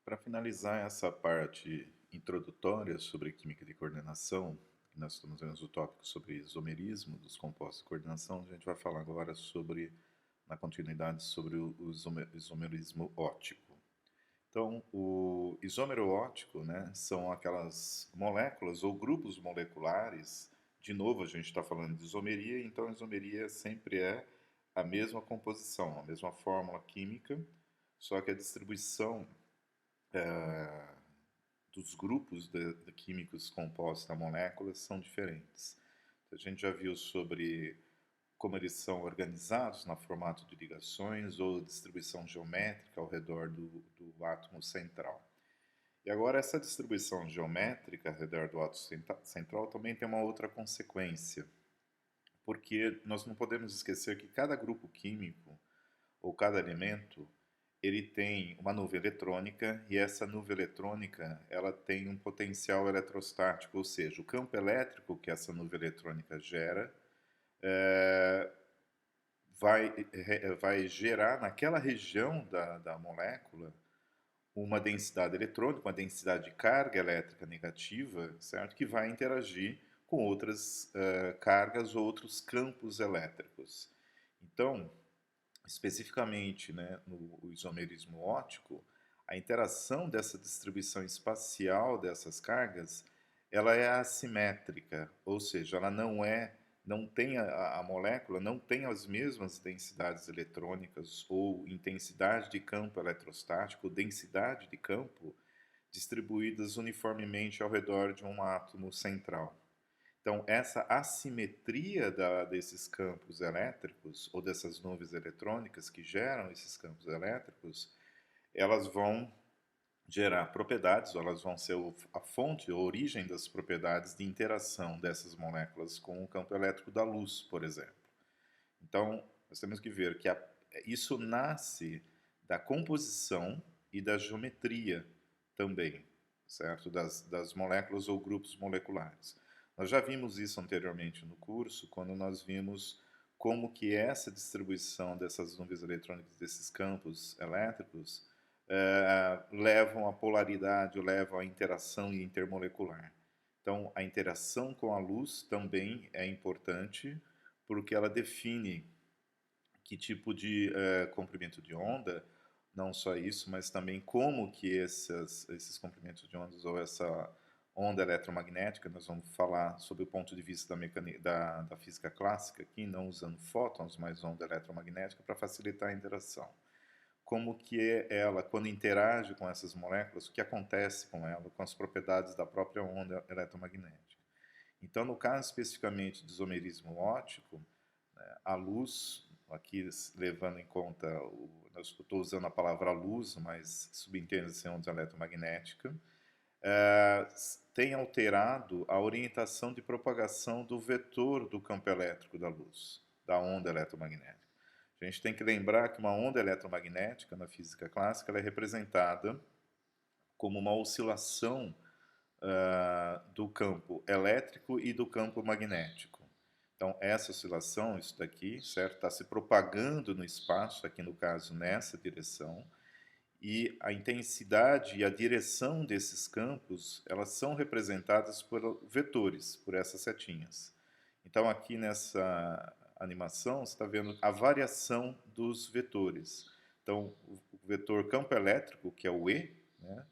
Para finalizar essa parte introdutória sobre química de coordenação, nós estamos vendo o tópico sobre isomerismo dos compostos de coordenação, a gente vai falar agora sobre, na continuidade, sobre o isomerismo óptico. Então, o isômero óptico, né, são aquelas moléculas ou grupos moleculares. De novo, a gente está falando de isomeria, então a isomeria sempre é a mesma composição, a mesma fórmula química, só que a distribuição dos grupos de químicos compostos da molécula são diferentes. A gente já viu sobre como eles são organizados no formato de ligações ou distribuição geométrica ao redor do átomo central. E agora essa distribuição geométrica ao redor do átomo central também tem uma outra consequência, porque nós não podemos esquecer que cada grupo químico ou cada elemento ele tem uma nuvem eletrônica e essa nuvem eletrônica ela tem um potencial eletrostático, ou seja, o campo elétrico que essa nuvem eletrônica gera é, vai gerar naquela região da molécula uma densidade eletrônica, uma densidade de carga elétrica negativa, certo? Que vai interagir com outras cargas ou outros campos elétricos. Então, especificamente, né, no isomerismo óptico, a interação dessa distribuição espacial dessas cargas, ela é assimétrica, ou seja, ela não tem a molécula não tem as mesmas densidades eletrônicas ou intensidade de campo eletrostático, densidade de campo distribuídas uniformemente ao redor de um átomo central. Então, essa assimetria desses campos elétricos, ou dessas nuvens eletrônicas que geram esses campos elétricos, elas vão gerar propriedades, ou elas vão ser a fonte, a origem das propriedades de interação dessas moléculas com o campo elétrico da luz, por exemplo. Então, nós temos que ver que isso nasce da composição e da geometria também, certo? Das moléculas ou grupos moleculares. Nós já vimos isso anteriormente no curso, quando nós vimos como que essa distribuição dessas nuvens eletrônicas, desses campos elétricos, levam à polaridade, levam à interação intermolecular. Então, a interação com a luz também é importante, porque ela define que tipo de comprimento de onda, não só isso, mas também como que esses comprimentos de ondas ou essa onda eletromagnética, nós vamos falar sobre o ponto de vista da física clássica aqui, não usando fótons, mas onda eletromagnética para facilitar a interação. Como que ela, quando interage com essas moléculas, o que acontece com ela, com as propriedades da própria onda eletromagnética. Então, no caso especificamente de isomerismo óptico, né, a luz, aqui levando em conta, eu estou usando a palavra luz, mas subentende-se onda eletromagnética, tem alterado a orientação de propagação do vetor do campo elétrico da luz, da onda eletromagnética. A gente tem que lembrar que uma onda eletromagnética, na física clássica, ela é representada como uma oscilação do campo elétrico e do campo magnético. Então, essa oscilação, isso daqui, certo, está se propagando no espaço, aqui no caso, nessa direção, e a intensidade e a direção desses campos, elas são representadas por vetores, por essas setinhas. Então, aqui nessa animação, você está vendo a variação dos vetores. Então, o vetor campo elétrico, que é o E, né,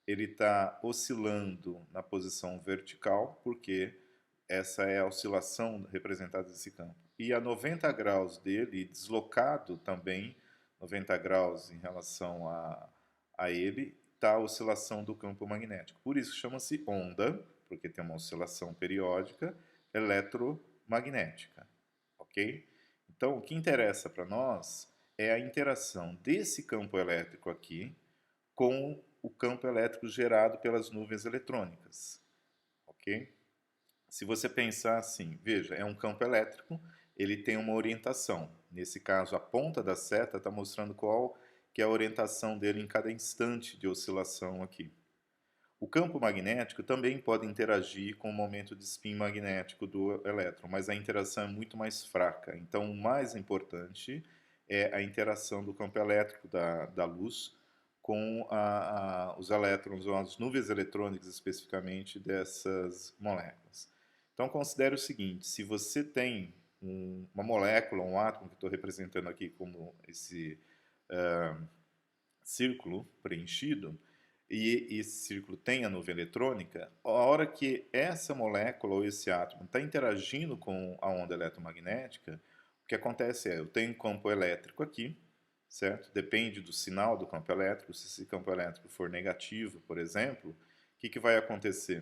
ele está oscilando na posição vertical, porque essa é a oscilação representada nesse campo. E a 90 graus dele, deslocado também, 90 graus em relação a ele, está a oscilação do campo magnético. Por isso chama-se onda, porque tem uma oscilação periódica eletromagnética. Ok? Então, o que interessa para nós é a interação desse campo elétrico aqui com o campo elétrico gerado pelas nuvens eletrônicas. Ok? Se você pensar assim, veja, é um campo elétrico, ele tem uma orientação. Nesse caso, a ponta da seta está mostrando qual que é a orientação dele em cada instante de oscilação aqui. O campo magnético também pode interagir com o momento de spin magnético do elétron, mas a interação é muito mais fraca. Então, o mais importante é a interação do campo elétrico da luz com os elétrons ou as nuvens eletrônicas especificamente dessas moléculas. Então considere o seguinte: se você tem uma molécula, um átomo, que estou representando aqui como esse círculo preenchido, e esse círculo tem a nuvem eletrônica, a hora que essa molécula ou esse átomo está interagindo com a onda eletromagnética, o que acontece é, eu tenho um campo elétrico aqui, certo? Depende do sinal do campo elétrico. Se esse campo elétrico for negativo, por exemplo, o que vai acontecer?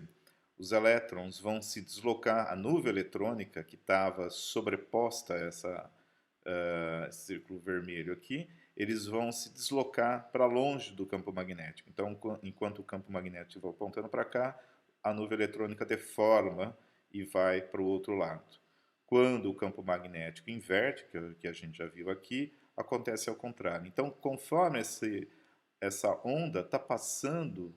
Os elétrons vão se deslocar, a nuvem eletrônica que estava sobreposta a esse círculo vermelho aqui, eles vão se deslocar para longe do campo magnético. Então, enquanto o campo magnético vai apontando para cá, a nuvem eletrônica deforma e vai para o outro lado. Quando o campo magnético inverte, que a gente já viu aqui, acontece ao contrário. Então, conforme essa onda está passando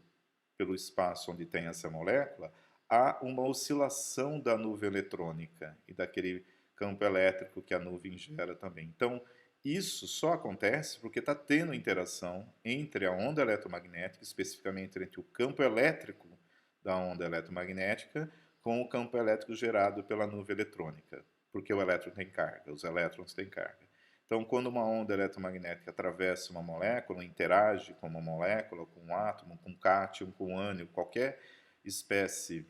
pelo espaço onde tem essa molécula, há uma oscilação da nuvem eletrônica e daquele campo elétrico que a nuvem gera também. Então, isso só acontece porque está tendo interação entre a onda eletromagnética, especificamente entre o campo elétrico da onda eletromagnética, com o campo elétrico gerado pela nuvem eletrônica, porque o elétron tem carga, os elétrons têm carga. Então, quando uma onda eletromagnética atravessa uma molécula, interage com uma molécula, com um átomo, com um cátion, com um ânion, qualquer espécie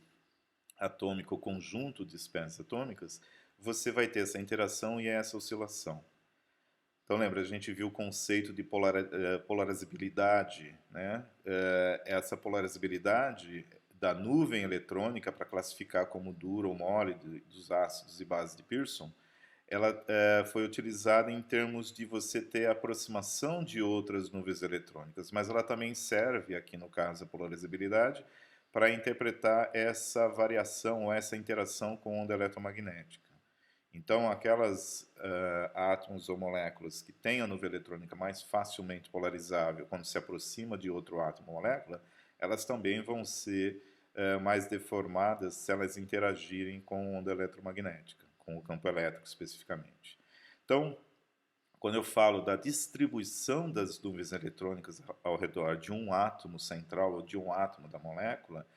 atômica ou conjunto de espécies atômicas, você vai ter essa interação e essa oscilação. Então, lembra, a gente viu o conceito de polarizabilidade, né? Essa polarizabilidade da nuvem eletrônica para classificar como duro ou mole dos ácidos e bases de Pearson, ela foi utilizada em termos de você ter aproximação de outras nuvens eletrônicas, mas ela também serve, aqui no caso a polarizabilidade, para interpretar essa variação ou essa interação com onda eletromagnética. Então, aquelas átomos ou moléculas que têm a nuvem eletrônica mais facilmente polarizável quando se aproxima de outro átomo ou molécula, elas também vão ser mais deformadas se elas interagirem com onda eletromagnética, com o campo elétrico especificamente. Então, quando eu falo da distribuição das nuvens eletrônicas ao redor de um átomo central ou de um átomo da molécula,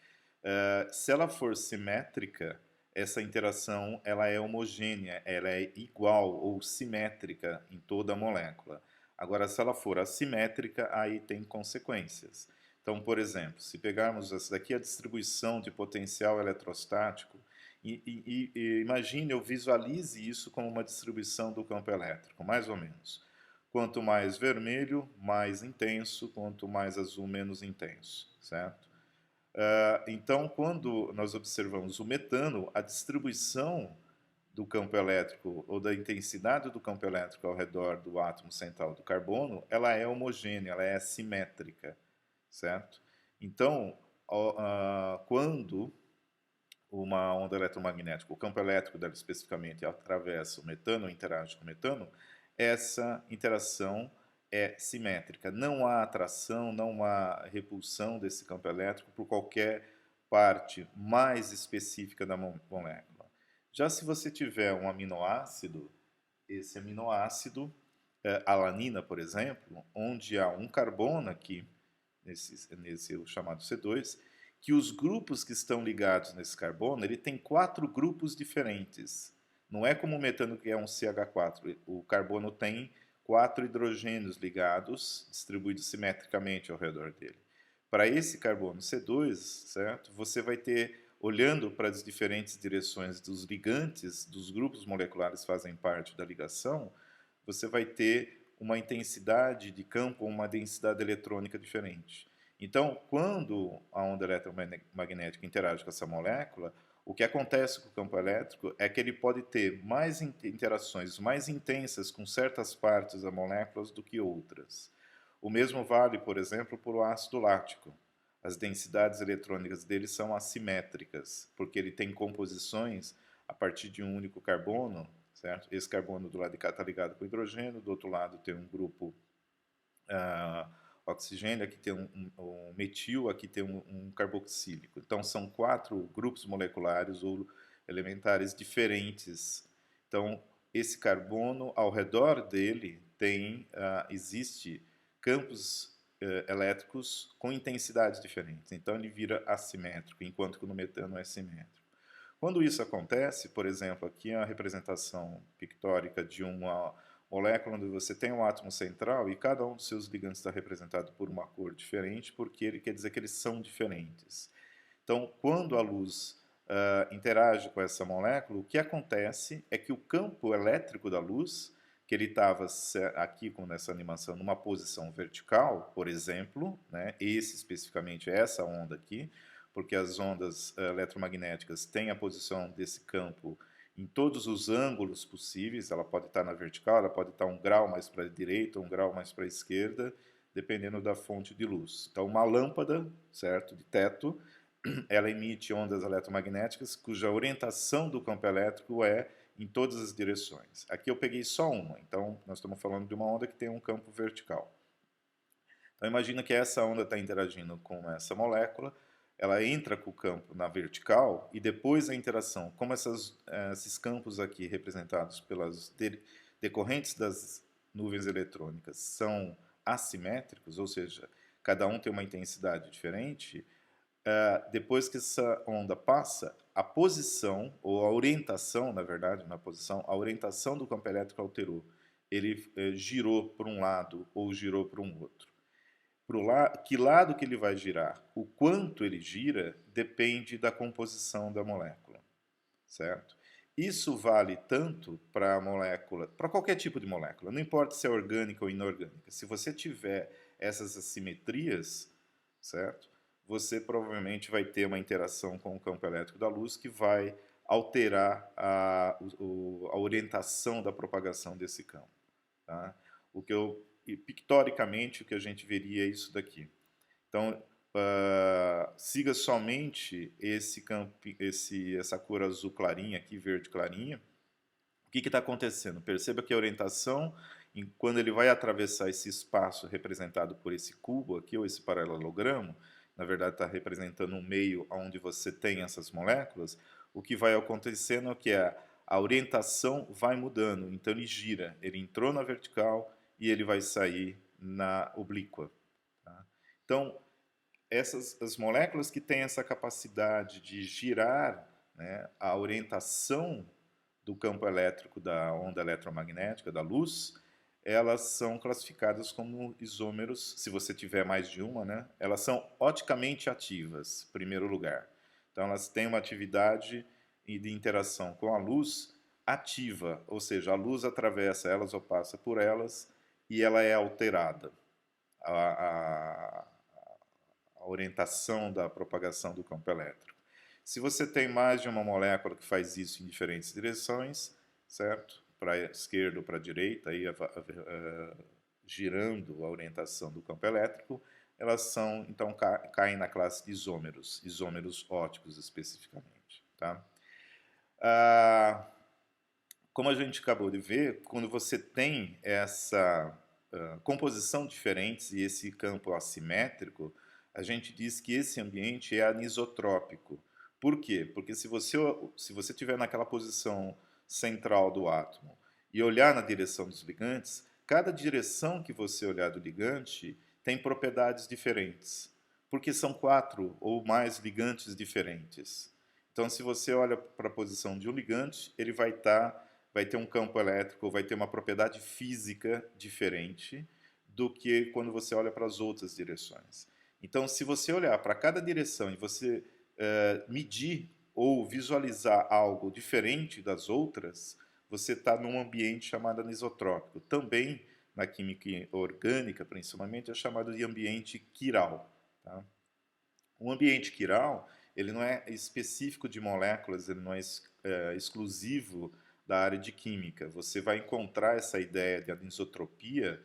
se ela for simétrica, essa interação ela é homogênea, ela é igual ou simétrica em toda a molécula. Agora, se ela for assimétrica, aí tem consequências. Então, por exemplo, se pegarmos essa daqui, a distribuição de potencial eletrostático, e imagine, eu visualize isso como uma distribuição do campo elétrico, mais ou menos. Quanto mais vermelho, mais intenso, quanto mais azul, menos intenso, certo? Então, quando nós observamos o metano, a distribuição do campo elétrico ou da intensidade do campo elétrico ao redor do átomo central do carbono, ela é homogênea, ela é simétrica, certo? Então, quando uma onda eletromagnética, o campo elétrico dela especificamente atravessa o metano, interage com o metano, essa interação é simétrica. Não há atração, não há repulsão desse campo elétrico por qualquer parte mais específica da molécula. Já se você tiver um aminoácido, esse aminoácido, alanina, por exemplo, onde há um carbono aqui, nesse chamado C2, que os grupos que estão ligados nesse carbono, ele tem 4 grupos diferentes. Não é como o metano que é um CH4. O carbono tem 4 hidrogênios ligados, distribuídos simetricamente ao redor dele. Para esse carbono C2, certo? Você vai ter, olhando para as diferentes direções dos ligantes, dos grupos moleculares que fazem parte da ligação, você vai ter uma intensidade de campo, uma densidade eletrônica diferente. Então, quando a onda eletromagnética interage com essa molécula, o que acontece com o campo elétrico é que ele pode ter mais interações mais intensas com certas partes da molécula do que outras. O mesmo vale, por exemplo, para o ácido lático. As densidades eletrônicas dele são assimétricas, porque ele tem composições a partir de um único carbono, certo? Esse carbono do lado de cá está ligado com hidrogênio, do outro lado tem um grupo oxigênio, aqui tem um metil, aqui tem um carboxílico. Então, são 4 grupos moleculares ou elementares diferentes. Então, esse carbono, ao redor dele, existe campos elétricos com intensidades diferentes. Então ele vira assimétrico, enquanto que no metano é simétrico. Quando isso acontece, por exemplo, aqui é a representação pictórica de uma molécula onde você tem um átomo central e cada um dos seus ligandes está representado por uma cor diferente, porque ele quer dizer que eles são diferentes. Então, quando a luz interage com essa molécula, o que acontece é que o campo elétrico da luz, que ele estava aqui com essa animação numa posição vertical, por exemplo, né, esse especificamente é essa onda aqui, porque as ondas eletromagnéticas têm a posição desse campo em todos os ângulos possíveis, ela pode estar na vertical, ela pode estar um grau mais para a direita, um grau mais para a esquerda, dependendo da fonte de luz. Então, uma lâmpada, certo, de teto, ela emite ondas eletromagnéticas cuja orientação do campo elétrico é em todas as direções. Aqui eu peguei só uma, então nós estamos falando de uma onda que tem um campo vertical. Então imagina que essa onda está interagindo com essa molécula, ela entra com o campo na vertical e depois da interação, como esses campos aqui representados pelas decorrentes das nuvens eletrônicas são assimétricos, ou seja, cada um tem uma intensidade diferente, depois que essa onda passa, a posição, ou a orientação, na verdade, na posição, a orientação do campo elétrico alterou. Ele girou para um lado ou girou para um outro. Que lado que ele vai girar, o quanto ele gira, depende da composição da molécula, certo? Isso vale tanto para a molécula, para qualquer tipo de molécula, não importa se é orgânica ou inorgânica. Se você tiver essas assimetrias, certo? Você provavelmente vai ter uma interação com o campo elétrico da luz que vai alterar a orientação da propagação desse campo. Tá? Pictoricamente, o que a gente veria é isso daqui. Então, siga somente essa cor azul clarinha aqui, verde clarinha. O que está acontecendo? Perceba que a orientação, quando ele vai atravessar esse espaço representado por esse cubo aqui, ou esse paralelogramo, na verdade está representando um meio onde você tem essas moléculas, o que vai acontecendo é que a orientação vai mudando, então ele gira, ele entrou na vertical e ele vai sair na oblíqua. Tá? Então, as moléculas que têm essa capacidade de girar, né, a orientação do campo elétrico da onda eletromagnética, da luz, elas são classificadas como isômeros, se você tiver mais de uma, né? Elas são oticamente ativas, em primeiro lugar. Então, elas têm uma atividade de interação com a luz ativa, ou seja, a luz atravessa elas ou passa por elas e ela é alterada. A orientação da propagação do campo elétrico. Se você tem mais de uma molécula que faz isso em diferentes direções, certo? Para a esquerda ou para a direita, aí, girando a orientação do campo elétrico, elas são, então, caem na classe de isômeros óticos especificamente. Tá? Como a gente acabou de ver, quando você tem essa composição diferente e esse campo assimétrico, a gente diz que esse ambiente é anisotrópico. Por quê? Porque se você estiver naquela posição central do átomo e olhar na direção dos ligantes, cada direção que você olhar do ligante tem propriedades diferentes, porque são 4 ou mais ligantes diferentes. Então, se você olha para a posição de um ligante, ele vai ter um campo elétrico, vai ter uma propriedade física diferente do que quando você olha para as outras direções. Então, se você olhar para cada direção e você medir ou visualizar algo diferente das outras, você está num ambiente chamado anisotrópico. Também, na química orgânica, principalmente, é chamado de ambiente quiral. Tá? O ambiente quiral, ele não é específico de moléculas, ele não é exclusivo da área de química. Você vai encontrar essa ideia de anisotropia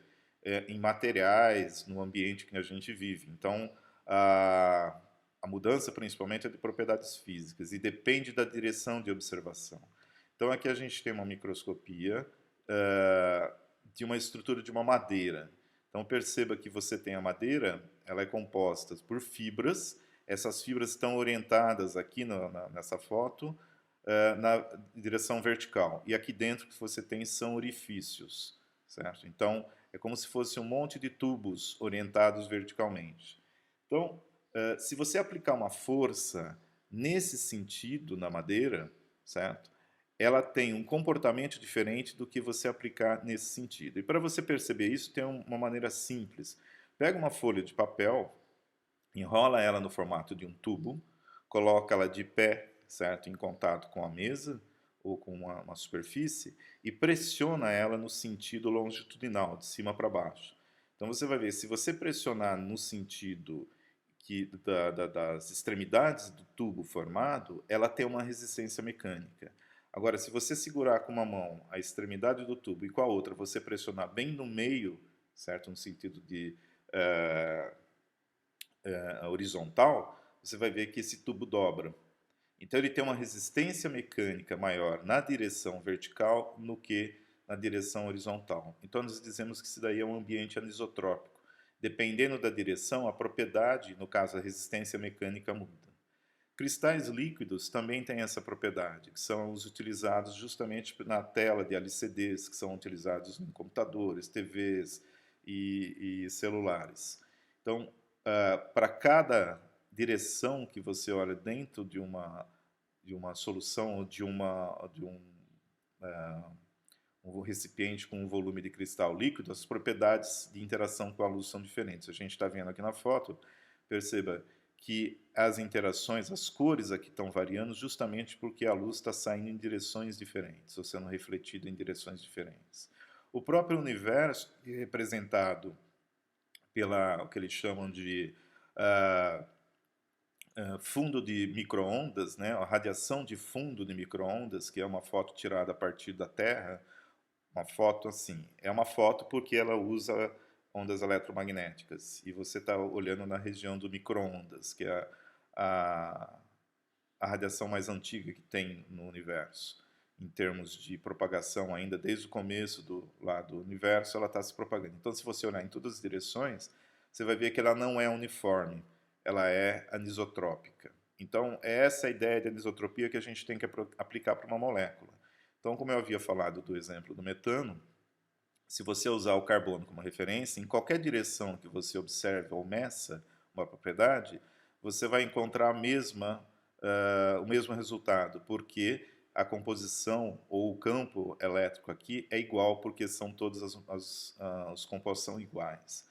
em materiais, no ambiente que a gente vive. Então, a mudança principalmente é de propriedades físicas e depende da direção de observação. Então, aqui a gente tem uma microscopia de uma estrutura de uma madeira. Então, perceba que você tem a madeira, ela é composta por fibras. Essas fibras estão orientadas aqui nessa foto na direção vertical. E aqui dentro que você tem são orifícios, certo? Então, É como se fosse um monte de tubos orientados verticalmente. Então, se você aplicar uma força nesse sentido na madeira, certo? Ela tem um comportamento diferente do que você aplicar nesse sentido. E para você perceber isso, tem uma maneira simples. Pega uma folha de papel, enrola ela no formato de um tubo, coloca ela de pé, certo, em contato com a mesa ou com uma superfície e pressiona ela no sentido longitudinal, de cima para baixo. Então você vai ver, se você pressionar no sentido das extremidades do tubo formado, ela tem uma resistência mecânica. Agora, se você segurar com uma mão a extremidade do tubo e com a outra você pressionar bem no meio, certo, no sentido de uh, horizontal, você vai ver que esse tubo dobra. Então ele tem uma resistência mecânica maior na direção vertical do que na direção horizontal. Então nós dizemos que isso daí é um ambiente anisotrópico. Dependendo da direção, a propriedade, no caso a resistência mecânica, muda. Cristais líquidos também têm essa propriedade, que são os utilizados justamente na tela de LCDs, que são utilizados em computadores, TVs e celulares. Então, para cada direção que você olha dentro de uma solução ou um recipiente com um volume de cristal líquido, as propriedades de interação com a luz são diferentes. A gente está vendo aqui na foto, perceba que as interações, as cores aqui estão variando justamente porque a luz está saindo em direções diferentes, ou sendo refletida em direções diferentes. O próprio universo é representado pela o que eles chamam de fundo de micro-ondas, né? A radiação de fundo de micro-ondas, que é uma foto tirada a partir da Terra, uma foto assim, é uma foto porque ela usa ondas eletromagnéticas e você está olhando na região do micro-ondas, que é a, a radiação mais antiga que tem no universo. Em termos de propagação, ainda desde o começo do universo, ela está se propagando. Então, se você olhar em todas as direções, você vai ver que ela não é uniforme, ela é anisotrópica. Então, é essa a ideia de anisotropia que a gente tem que aplicar para uma molécula. Então, como eu havia falado do exemplo do metano, se você usar o carbono como referência, em qualquer direção que você observe ou meça uma propriedade, você vai encontrar o mesmo resultado, porque a composição ou o campo elétrico aqui é igual, porque são todas as compostos são iguais.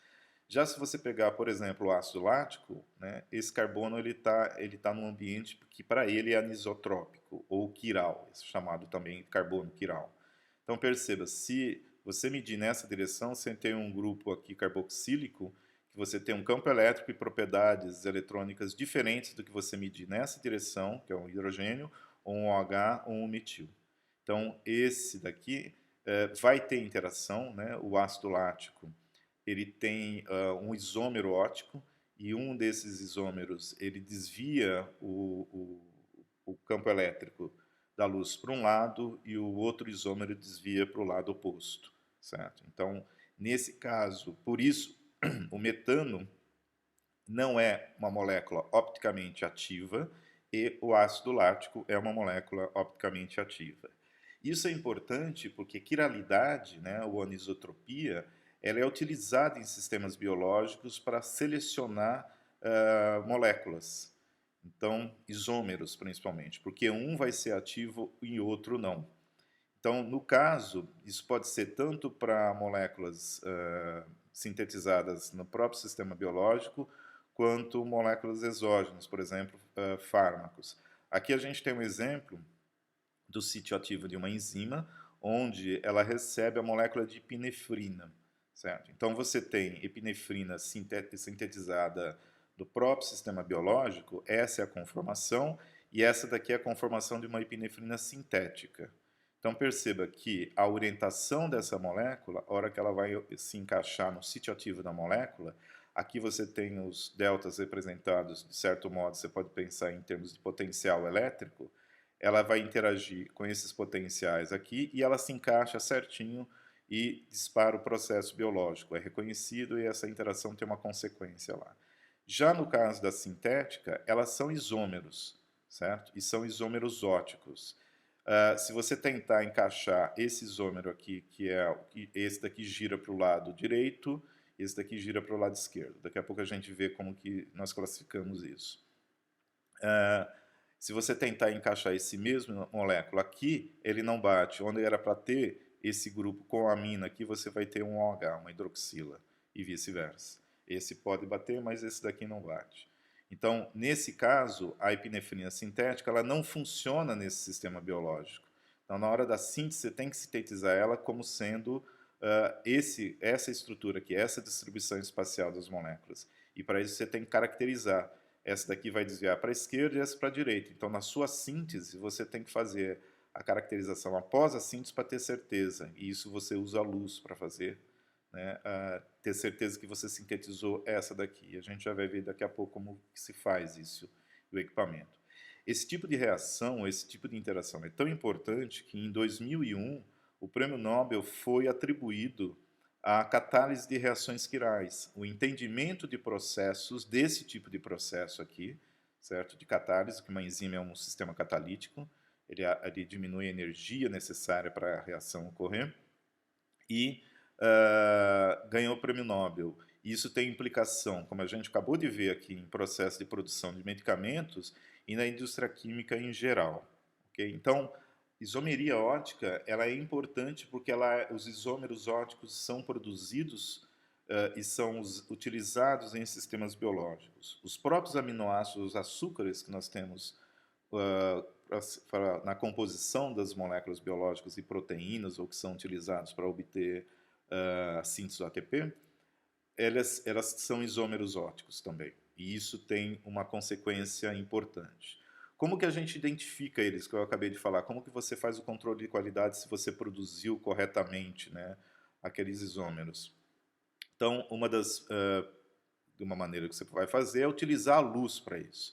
Já se você pegar, por exemplo, o ácido lático, né, esse carbono ele tá num ambiente que para ele é anisotrópico, ou quiral, chamado também carbono quiral. Então perceba, se você medir nessa direção, você tem um grupo aqui carboxílico, que você tem um campo elétrico e propriedades eletrônicas diferentes do que você medir nessa direção, que é um hidrogênio, ou um OH ou um metil. Então esse daqui vai ter interação, né? O ácido lático ele tem um isômero óptico e um desses isômeros ele desvia o campo elétrico da luz para um lado e o outro isômero desvia para o lado oposto, certo? Então, nesse caso, por isso, o metano não é uma molécula opticamente ativa e o ácido lático é uma molécula opticamente ativa. Isso é importante porque quiralidade, né, ou anisotropia, ela é utilizada em sistemas biológicos para selecionar moléculas. Então, isômeros principalmente, porque um vai ser ativo e outro não. Então, no caso, isso pode ser tanto para moléculas sintetizadas no próprio sistema biológico, quanto moléculas exógenas, por exemplo, fármacos. Aqui a gente tem um exemplo do sítio ativo de uma enzima, onde ela recebe a molécula de epinefrina, certo? Então você tem epinefrina sintetizada do próprio sistema biológico, essa é a conformação, e essa daqui é a conformação de uma epinefrina sintética. Então perceba que a orientação dessa molécula, a hora que ela vai se encaixar no sítio ativo da molécula, aqui você tem os deltas representados, de certo modo, você pode pensar em termos de potencial elétrico, ela vai interagir com esses potenciais aqui e ela se encaixa certinho e dispara o processo biológico. É reconhecido e essa interação tem uma consequência lá. Já no caso da sintética, elas são isômeros, certo? E são isômeros óticos. Se você tentar encaixar esse isômero aqui, esse daqui gira para o lado direito, esse daqui gira para o lado esquerdo. Daqui a pouco a gente vê como que nós classificamos isso. Se você tentar encaixar esse mesmo molécula aqui, ele não bate. Onde era para ter esse grupo com amina aqui, você vai ter um OH, uma hidroxila, e vice-versa. Esse pode bater, mas esse daqui não bate. Então, nesse caso, a epinefrina sintética ela não funciona nesse sistema biológico. Então, na hora da síntese, você tem que sintetizar ela como sendo essa estrutura aqui, essa distribuição espacial das moléculas. E para isso você tem que caracterizar. Essa daqui vai desviar para a esquerda e essa para a direita. Então, na sua síntese, você tem que fazer a caracterização após a síntese para ter certeza. E isso você usa a luz para fazer, né? Ter certeza que você sintetizou essa daqui. A gente já vai ver daqui a pouco como que se faz isso, o equipamento. Esse tipo de reação, esse tipo de interação é tão importante que em 2001 o Prêmio Nobel foi atribuído à catálise de reações quirais, o entendimento de processos desse tipo de processo aqui, certo? De catálise, que uma enzima é um sistema catalítico, ele diminui a energia necessária para a reação ocorrer, e ganhou o Prêmio Nobel. Isso tem implicação, como a gente acabou de ver aqui, em processo de produção de medicamentos e na indústria química em geral. Okay? Então, isomeria ótica ela é importante porque os isômeros óticos são produzidos e são utilizados em sistemas biológicos. Os próprios aminoácidos, os açúcares que nós temos na composição das moléculas biológicas e proteínas, ou que são utilizados para obter a síntese do ATP, elas são isômeros óticos também. E isso tem uma consequência importante. Como que a gente identifica eles, que eu acabei de falar? Como que você faz o controle de qualidade se você produziu corretamente, né, aqueles isômeros? Então, de uma maneira que você vai fazer é utilizar a luz para isso.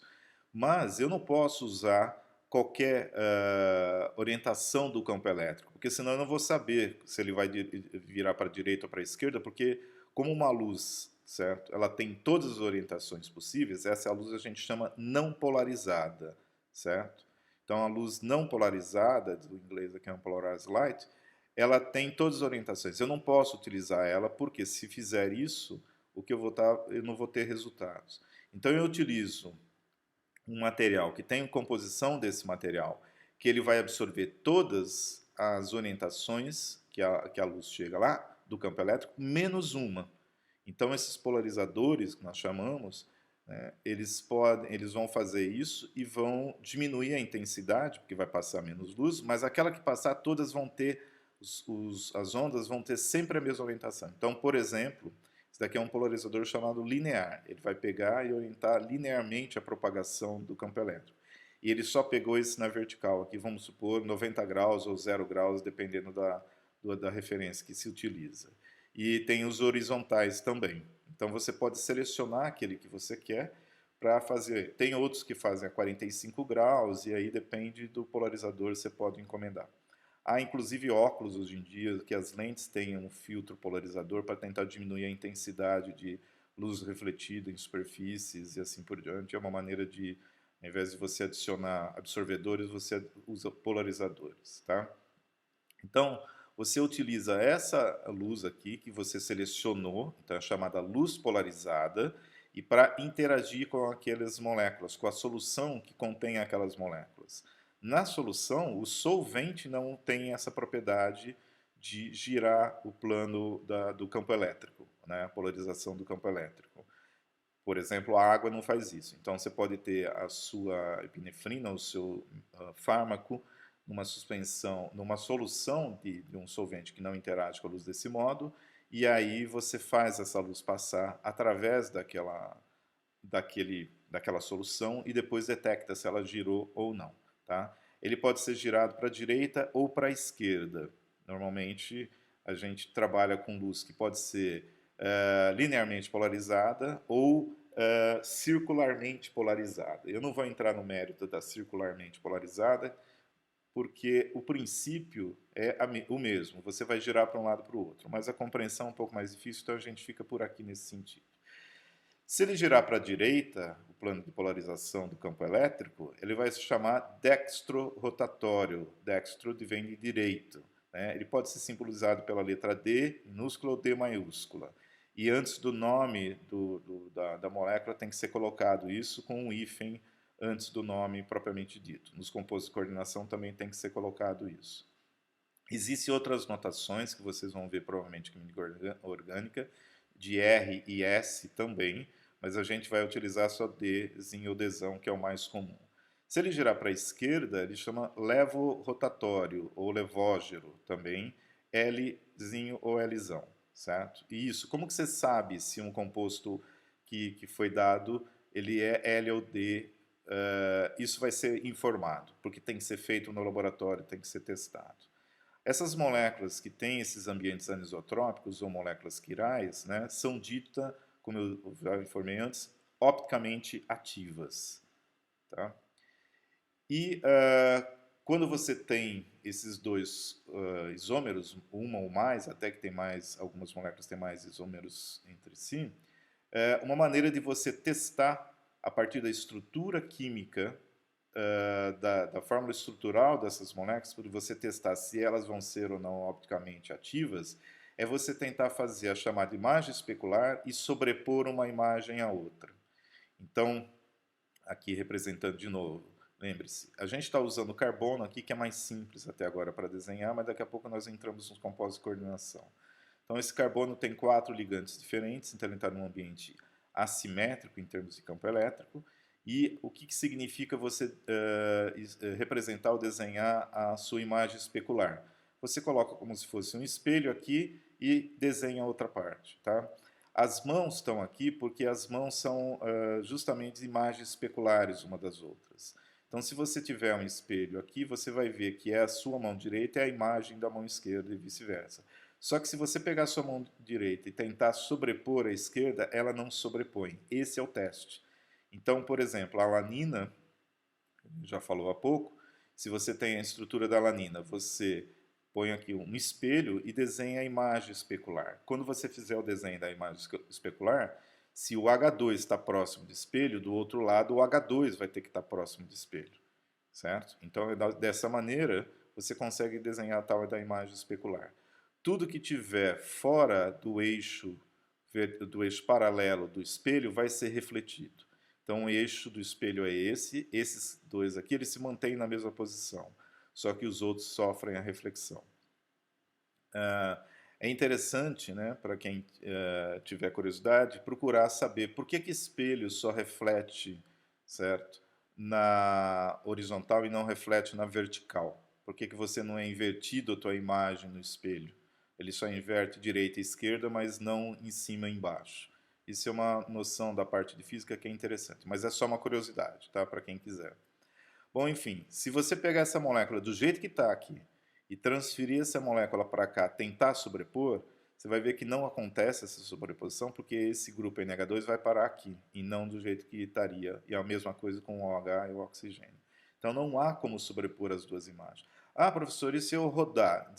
Mas eu não posso usar qualquer orientação do campo elétrico, porque senão eu não vou saber se ele vai virar para a direita ou para a esquerda, porque como uma luz, certo, ela tem todas as orientações possíveis, essa luz a gente chama não polarizada, certo? Então a luz não polarizada, do inglês aqui é um polarized light, ela tem todas as orientações. Eu não posso utilizar ela, porque se fizer isso, eu não vou ter resultados. Então eu utilizo um material que tem composição desse material, que ele vai absorver todas as orientações que a luz chega lá, do campo elétrico, menos uma. Então, esses polarizadores, que nós chamamos, né, eles vão fazer isso e vão diminuir a intensidade, porque vai passar menos luz, mas aquela que passar, todas vão ter, as ondas vão ter sempre a mesma orientação. Então, por exemplo, esse daqui é um polarizador chamado linear. Ele vai pegar e orientar linearmente a propagação do campo elétrico. E ele só pegou esse na vertical, aqui vamos supor 90 graus ou 0 graus, dependendo da referência que se utiliza. E tem os horizontais também. Então você pode selecionar aquele que você quer para fazer. Tem outros que fazem a 45 graus, e aí depende do polarizador, você pode encomendar. Há inclusive óculos hoje em dia que as lentes têm um filtro polarizador para tentar diminuir a intensidade de luz refletida em superfícies e assim por diante. É uma maneira de, ao invés de você adicionar absorvedores, você usa polarizadores, tá? Então, você utiliza essa luz aqui que você selecionou, então é chamada luz polarizada, e para interagir com aquelas moléculas, com a solução que contém aquelas moléculas. Na solução, o solvente não tem essa propriedade de girar o plano do campo elétrico, né? A polarização do campo elétrico. Por exemplo, a água não faz isso. Então, você pode ter a sua epinefrina, o seu fármaco, numa suspensão, numa solução de um solvente que não interage com a luz desse modo, e aí você faz essa luz passar através daquela solução e depois detecta se ela girou ou não. Tá? Ele pode ser girado para a direita ou para a esquerda. Normalmente a gente trabalha com luz que pode ser linearmente polarizada ou circularmente polarizada. Eu não vou entrar no mérito da circularmente polarizada, porque o princípio é o mesmo. Você vai girar para um lado para o outro, mas a compreensão é um pouco mais difícil, então a gente fica por aqui nesse sentido. Se ele girar para a direita, plano de polarização do campo elétrico, ele vai se chamar dextro-rotatório. Dextro vem de direito. Né? Ele pode ser simbolizado pela letra D minúscula ou D maiúscula. E antes do nome da molécula tem que ser colocado isso com um hífen antes do nome propriamente dito. Nos compostos de coordenação também tem que ser colocado isso. Existem outras notações que vocês vão ver provavelmente em química orgânica, de R e S também, mas a gente vai utilizar só Dzinho ou Dzão, que é o mais comum. Se ele girar para a esquerda, ele chama levo-rotatório, ou levógero também, Lzinho ou Lzão, certo? E isso, como que você sabe se um composto que foi dado, ele é L ou D? Isso vai ser informado, porque tem que ser feito no laboratório, tem que ser testado. Essas moléculas que têm esses ambientes anisotrópicos ou moléculas quirais, né, são ditas, como eu já informei antes, opticamente ativas. Tá? E quando você tem esses dois isômeros, uma ou mais, até que tem mais, algumas moléculas têm mais isômeros entre si, uma maneira de você testar a partir da estrutura química da fórmula estrutural dessas moléculas, para você testar se elas vão ser ou não opticamente ativas, é você tentar fazer a chamada imagem especular e sobrepor uma imagem à outra. Então, aqui representando de novo, lembre-se, a gente está usando carbono aqui, que é mais simples até agora para desenhar, mas daqui a pouco nós entramos nos compostos de coordenação. Então, esse carbono tem 4 ligantes diferentes, então ele está num ambiente assimétrico em termos de campo elétrico. E o que significa você representar ou desenhar a sua imagem especular? Você coloca como se fosse um espelho aqui e desenha outra parte. Tá? As mãos estão aqui porque as mãos são justamente imagens especulares uma das outras. Então, se você tiver um espelho aqui, você vai ver que é a sua mão direita e a imagem da mão esquerda e vice-versa. Só que se você pegar a sua mão direita e tentar sobrepor a esquerda, ela não sobrepõe. Esse é o teste. Então, por exemplo, a alanina, já falou há pouco, se você tem a estrutura da alanina, você põe aqui um espelho e desenha a imagem especular. Quando você fizer o desenho da imagem especular, se o H2 está próximo do espelho, do outro lado o H2 vai ter que estar próximo do espelho, certo? Então, dessa maneira, você consegue desenhar a tal da imagem especular. Tudo que tiver fora do eixo paralelo do espelho vai ser refletido. Então, o eixo do espelho é esse, esses dois aqui, eles se mantêm na mesma posição, só que os outros sofrem a reflexão. É interessante, né, para quem tiver curiosidade, procurar saber por que espelho só reflete, certo, na horizontal e não reflete na vertical. Por que você não é invertido a tua imagem no espelho? Ele só inverte direita e esquerda, mas não em cima e embaixo. Isso é uma noção da parte de física que é interessante, mas é só uma curiosidade, tá? Para quem quiser. Bom, enfim, se você pegar essa molécula do jeito que está aqui e transferir essa molécula para cá, tentar sobrepor, você vai ver que não acontece essa sobreposição, porque esse grupo NH2 vai parar aqui, e não do jeito que estaria. E é a mesma coisa com o OH e o oxigênio. Então não há como sobrepor as duas imagens. Ah, professor, e se eu rodar?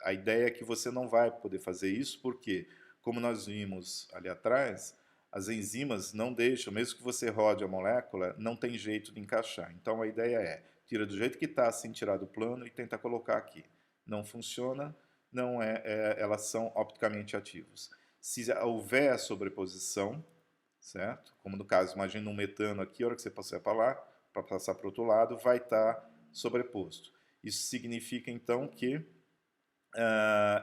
A ideia é que você não vai poder fazer isso, porque, como nós vimos ali atrás, as enzimas não deixam, mesmo que você rode a molécula, não tem jeito de encaixar. Então a ideia é, tira do jeito que está, sem tirar do plano, e tenta colocar aqui. Não funciona, não elas são opticamente ativas. Se houver a sobreposição, certo? Como no caso, imagina um metano aqui, a hora que você passar para lá, para passar para o outro lado, vai estar sobreposto. Isso significa, então, que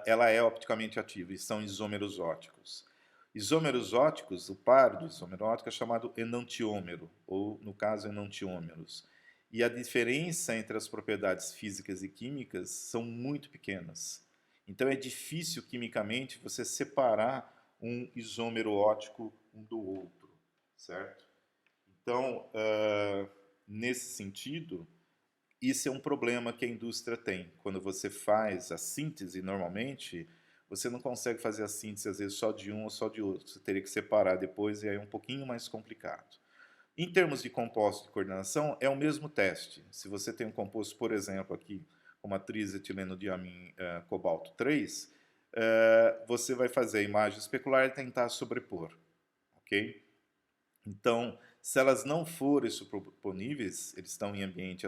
ela é opticamente ativa, e são isômeros óticos. Isômeros óticos, o par do isômero ótico é chamado enantiômero, ou, no caso, enantiômeros. E a diferença entre as propriedades físicas e químicas são muito pequenas. Então é difícil quimicamente você separar um isômero ótico um do outro, certo? Então, nesse sentido, isso é um problema que a indústria tem. Quando você faz a síntese, normalmente, você não consegue fazer a síntese, às vezes, só de um ou só de outro. Você teria que separar depois e aí é um pouquinho mais complicado. Em termos de composto de coordenação, é o mesmo teste. Se você tem um composto, por exemplo, aqui, como a trisetileno-diamine cobalto 3, você vai fazer a imagem especular e tentar sobrepor. Ok? Então, Se elas não forem superponíveis, eles estão em ambiente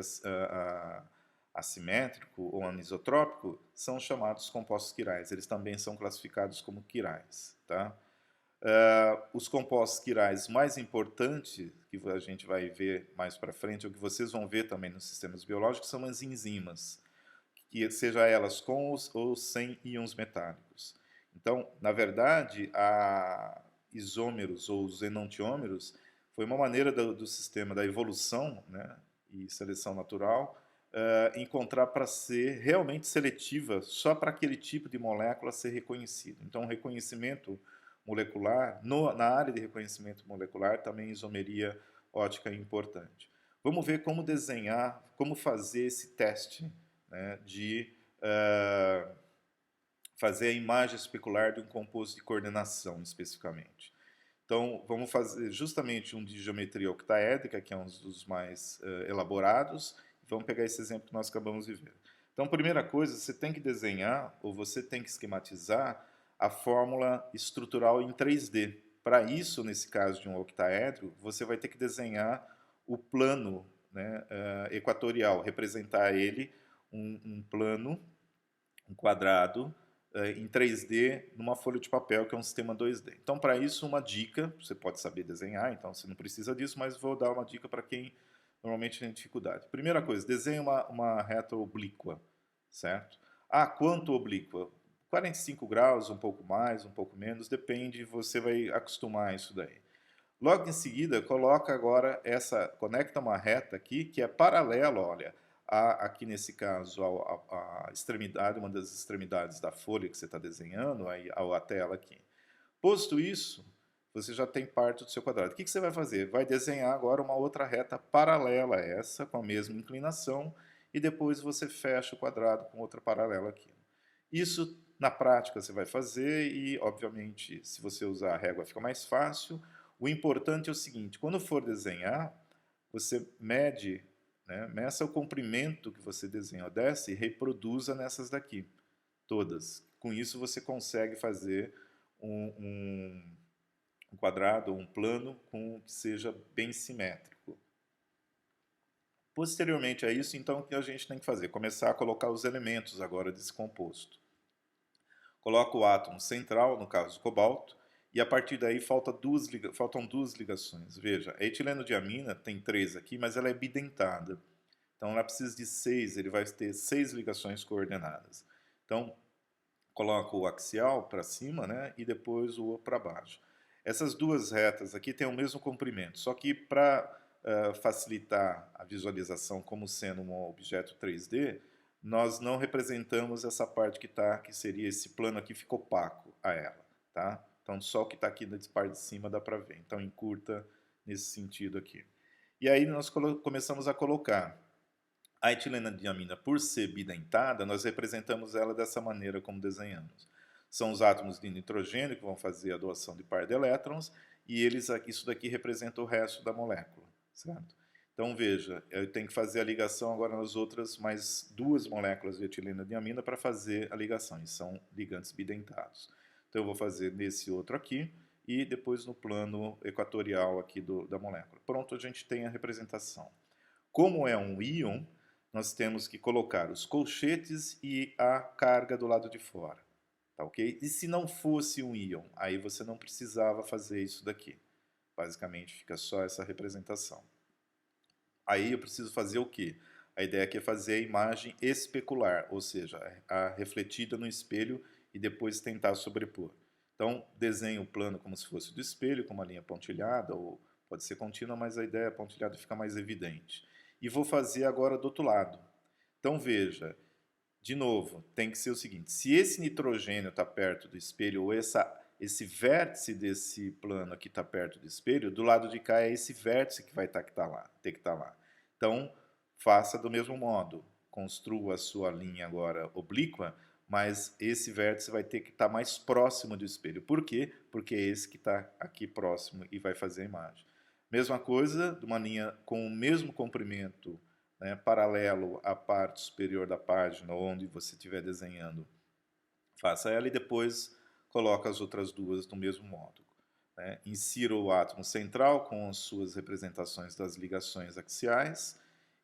assimétrico ou anisotrópico, são chamados compostos quirais. Eles também são classificados como quirais, tá? Os compostos quirais mais importantes, que a gente vai ver mais para frente, ou que vocês vão ver também nos sistemas biológicos, são as enzimas, que seja elas com ou sem íons metálicos. Então, na verdade, a isômeros ou os enantiômeros foi uma maneira do sistema da evolução, né, e seleção natural encontrar para ser realmente seletiva só para aquele tipo de molécula ser reconhecido. Então, o reconhecimento molecular, na área de reconhecimento molecular, também isomeria ótica é importante. Vamos ver como desenhar, como fazer esse teste, né, de fazer a imagem especular de um composto de coordenação, especificamente. Então, vamos fazer justamente um de geometria octaédrica, que é um dos mais elaborados. Vamos pegar esse exemplo que nós acabamos de ver. Então, primeira coisa, você tem que desenhar, ou você tem que esquematizar, a fórmula estrutural em 3D. Para isso, nesse caso de um octaédro, você vai ter que desenhar o plano, né, equatorial, representar ele, um plano, um quadrado, em 3D numa folha de papel, que é um sistema 2D. Então, para isso, uma dica, você pode saber desenhar, então você não precisa disso, mas vou dar uma dica para quem normalmente tem dificuldade. Primeira coisa, desenhe uma reta oblíqua, certo? Ah, quanto oblíqua? 45 graus, um pouco mais, um pouco menos, depende, você vai acostumar isso daí. Logo em seguida, coloca agora conecta uma reta aqui que é paralela, olha, aqui nesse caso, a extremidade, uma das extremidades da folha que você está desenhando, a tela aqui. Posto isso, você já tem parte do seu quadrado. O que você vai fazer? Vai desenhar agora uma outra reta paralela a essa, com a mesma inclinação, e depois você fecha o quadrado com outra paralela aqui. Isso, na prática, você vai fazer e, obviamente, se você usar a régua fica mais fácil. O importante é o seguinte, quando for desenhar, você mede, né, meça o comprimento que você desenhou dessa e reproduza nessas daqui, todas. Com isso você consegue fazer um quadrado, um plano que seja bem simétrico. Posteriormente a isso, então, o que a gente tem que fazer? Começar a colocar os elementos agora desse composto. Coloca o átomo central, no caso do cobalto, e a partir daí faltam duas ligações. Veja, a etileno-diamina tem 3 aqui, mas ela é bidentada. Então ela precisa de 6, ele vai ter 6 ligações coordenadas. Então, coloca o axial para cima, né, e depois o para baixo. Essas duas retas aqui têm o mesmo comprimento, só que para facilitar a visualização como sendo um objeto 3D, nós não representamos essa parte que seria esse plano aqui, fica opaco a ela, tá? Então só o que está aqui da parte de cima dá para ver, então encurta nesse sentido aqui. E aí nós começamos a colocar a etilena-diamina, por ser bidentada, nós representamos ela dessa maneira como desenhamos. São os átomos de nitrogênio que vão fazer a doação de par de elétrons e isso daqui representa o resto da molécula, certo? Então veja, eu tenho que fazer a ligação agora nas outras mais 2 moléculas de etilena-diamina para fazer a ligação, e são ligantes bidentados. Então eu vou fazer nesse outro aqui e depois no plano equatorial aqui da molécula. Pronto, a gente tem a representação. Como é um íon, nós temos que colocar os colchetes e a carga do lado de fora, tá ok? E se não fosse um íon, aí você não precisava fazer isso daqui. Basicamente fica só essa representação. Aí eu preciso fazer o quê? A ideia aqui é fazer a imagem especular, ou seja, a refletida no espelho e depois tentar sobrepor. Então, desenho o plano como se fosse do espelho, com uma linha pontilhada, ou pode ser contínua, mas a ideia pontilhada fica mais evidente. E vou fazer agora do outro lado. Então, veja, de novo, tem que ser o seguinte, se esse nitrogênio está perto do espelho, ou esse vértice desse plano aqui está perto do espelho, do lado de cá é esse vértice que vai ter que estar lá. Então, faça do mesmo modo, construa a sua linha agora oblíqua, mas esse vértice vai ter que estar mais próximo do espelho. Por quê? Porque é esse que está aqui próximo e vai fazer a imagem. Mesma coisa, de uma linha com o mesmo comprimento, né, paralelo à parte superior da página, onde você estiver desenhando. Faça ela e depois coloca as outras duas do mesmo modo. né? Insira o átomo central com as suas representações das ligações axiais.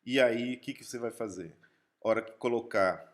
E aí, o que, que você vai fazer? Hora que colocar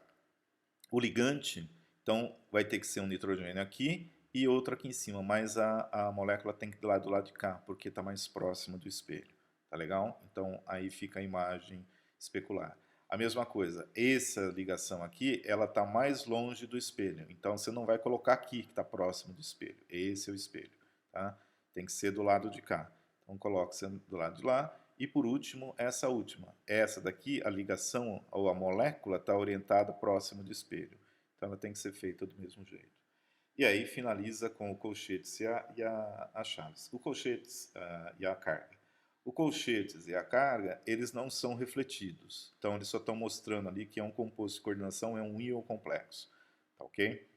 o ligante, então vai ter que ser um nitrogênio aqui e outro aqui em cima, mas a molécula tem que ir lá do lado de cá, porque está mais próximo do espelho. Tá legal? Então aí fica a imagem especular. A mesma coisa, essa ligação aqui, ela está mais longe do espelho. Então você não vai colocar aqui, que está próximo do espelho. Esse é o espelho. Tá? Tem que ser do lado de cá. Então coloca você do lado de lá. E por último, essa última. Essa daqui, a ligação ou a molécula está orientada próximo do espelho. Então ela tem que ser feita do mesmo jeito. E aí finaliza com o colchetes e a chaves. O colchetes e a carga. O colchetes e a carga, eles não são refletidos. Então eles só estão mostrando ali que é um composto de coordenação, é um íon complexo. Tá ok?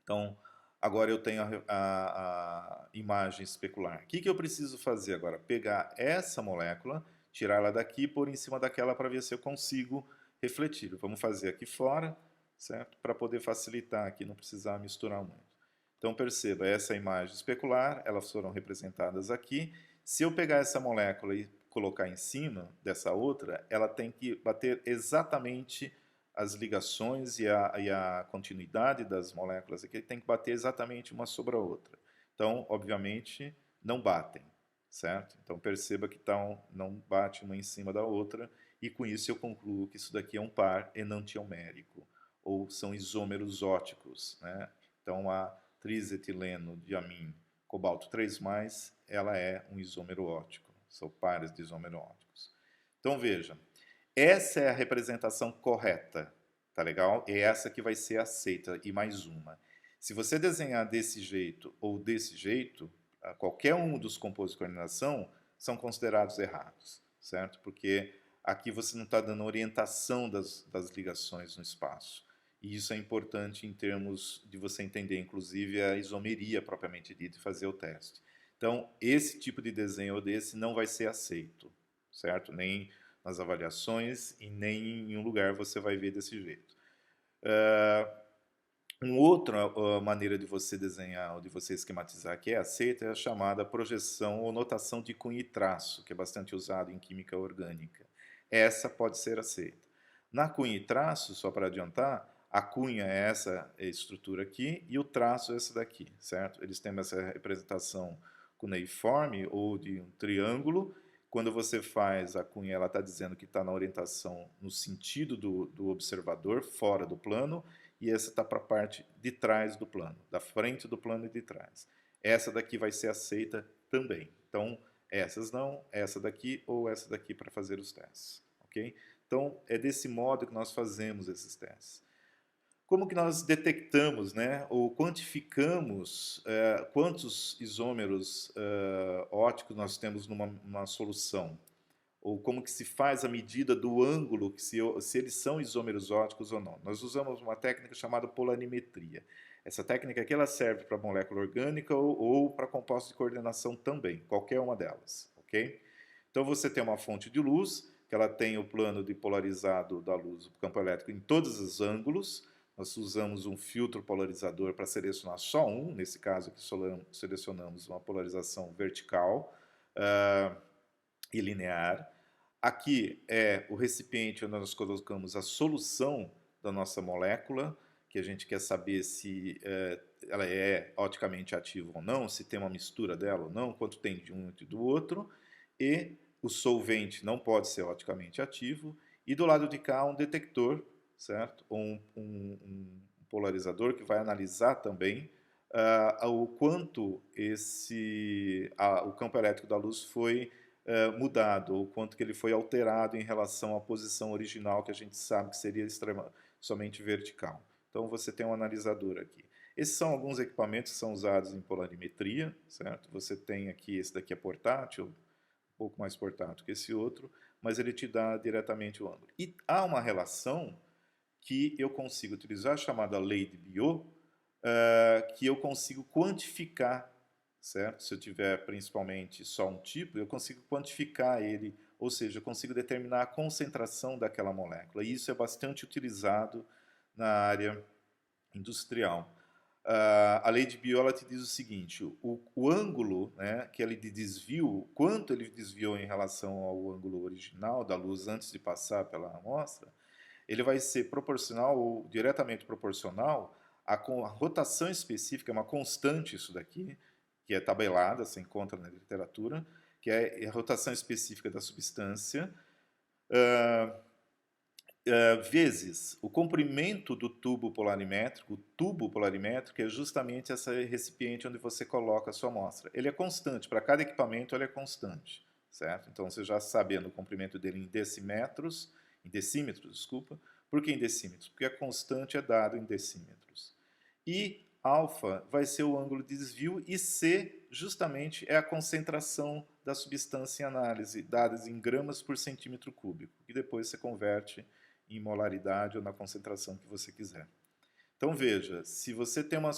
Então, agora eu tenho a imagem especular. O que, que eu preciso fazer agora? Pegar essa molécula, tirar ela daqui e pôr em cima daquela para ver se eu consigo refletir. Vamos fazer aqui fora, certo? Para poder facilitar aqui, não precisar misturar muito. Então perceba, essa imagem especular, elas foram representadas aqui. Se eu pegar essa molécula e colocar em cima dessa outra, ela tem que bater exatamente as ligações e a continuidade das moléculas aqui tem que bater exatamente uma sobre a outra. Então, obviamente, não batem, certo? Então perceba que não bate uma em cima da outra, e com isso eu concluo que isso daqui é um par enantiomérico, ou são isômeros óticos, né? Então a trisetileno diamim cobalto 3+, ela é um isômero ótico, são pares de isômero óticos. Então veja, essa é a representação correta, tá legal? É essa que vai ser aceita, e mais uma. Se você desenhar desse jeito ou desse jeito, qualquer um dos compostos de coordenação são considerados errados, certo? Porque aqui você não está dando orientação das ligações no espaço. E isso é importante em termos de você entender, inclusive, a isomeria propriamente dita e fazer o teste. Então, esse tipo de desenho ou desse não vai ser aceito, certo? Nem nas avaliações e nem em nenhum lugar você vai ver desse jeito. Uma outra maneira de você desenhar ou de você esquematizar que é aceita é a chamada projeção ou notação de cunha e traço, que é bastante usado em química orgânica. Essa pode ser aceita. Na cunha e traço, só para adiantar, a cunha é essa estrutura aqui e o traço é essa daqui, certo? Eles têm essa representação cuneiforme ou de um triângulo. Quando você faz a cunha, ela está dizendo que está na orientação no sentido do observador, fora do plano, e essa está para a parte de trás do plano, da frente do plano e de trás. Essa daqui vai ser aceita também. Então, essas não, essa daqui ou essa daqui para fazer os testes, ok? Então, é desse modo que nós fazemos esses testes. Como que nós detectamos, né, ou quantificamos quantos isômeros óticos nós temos numa solução? Ou como que se faz a medida do ângulo, se eles são isômeros óticos ou não. Nós usamos uma técnica chamada polarimetria. Essa técnica aqui ela serve para molécula orgânica ou para compostos de coordenação também, qualquer uma delas, ok? Então você tem uma fonte de luz, que ela tem o plano de polarizado da luz, o campo elétrico em todos os ângulos. Nós usamos um filtro polarizador para selecionar só um, nesse caso aqui selecionamos uma polarização vertical, e linear. Aqui é o recipiente onde nós colocamos a solução da nossa molécula, que a gente quer saber se ela é oticamente ativa ou não, se tem uma mistura dela ou não, quanto tem de um e do outro. E o solvente não pode ser oticamente ativo. E do lado de cá um detector, certo? Um polarizador que vai analisar também o quanto o campo elétrico da luz foi mudado, ou quanto que ele foi alterado em relação à posição original, que a gente sabe que seria somente vertical. Então você tem um analisador aqui. Esses são alguns equipamentos que são usados em polarimetria, certo? Você tem aqui, esse daqui é portátil, um pouco mais portátil que esse outro, mas ele te dá diretamente o ângulo. E há uma relação que eu consigo utilizar, chamada lei de Biot, que eu consigo quantificar, certo? Se eu tiver principalmente só um tipo, eu consigo quantificar ele, ou seja, eu consigo determinar a concentração daquela molécula. E isso é bastante utilizado na área industrial. A lei de Biot ela te diz o seguinte: o ângulo, né, que ele de desvio, quanto ele desviou em relação ao ângulo original da luz antes de passar pela amostra, ele vai ser proporcional ou diretamente proporcional à rotação específica, é uma constante isso daqui, que é tabelada, se encontra na literatura, que é a rotação específica da substância, vezes o comprimento do tubo polarimétrico. O tubo polarimétrico é justamente esse recipiente onde você coloca a sua amostra. Ele é constante, para cada equipamento ele é constante, certo? Então você já sabendo o comprimento dele em decímetros, desculpa. Por que em decímetros? Porque a constante é dado em decímetros. E alfa vai ser o ângulo de desvio e C justamente é a concentração da substância em análise, dadas em gramas por centímetro cúbico, e depois você converte em molaridade ou na concentração que você quiser. Então veja, se você tem uma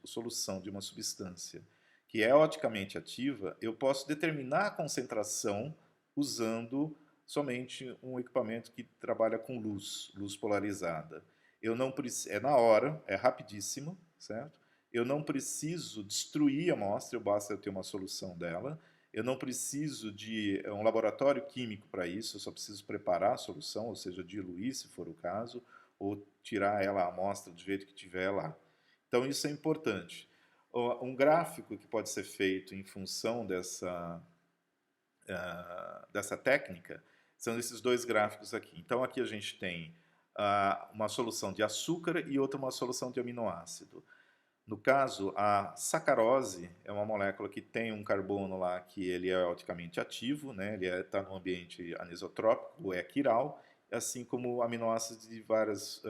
solução de uma substância que é oticamente ativa, eu posso determinar a concentração usando somente um equipamento que trabalha com luz polarizada. Eu não preciso, é na hora, é rapidíssimo, certo? Eu não preciso destruir a amostra, basta eu ter uma solução dela. Eu não preciso de um laboratório químico para isso, eu só preciso preparar a solução, ou seja, diluir, se for o caso, ou tirar ela a amostra do jeito que tiver lá. Então isso é importante. Um gráfico que pode ser feito em função dessa técnica são esses dois gráficos aqui. Então aqui a gente tem uma solução de açúcar e outra uma solução de aminoácido. No caso, a sacarose é uma molécula que tem um carbono lá que ele é oticamente ativo, né? Ele está no ambiente anisotrópico, é quiral, assim como aminoácidos de vários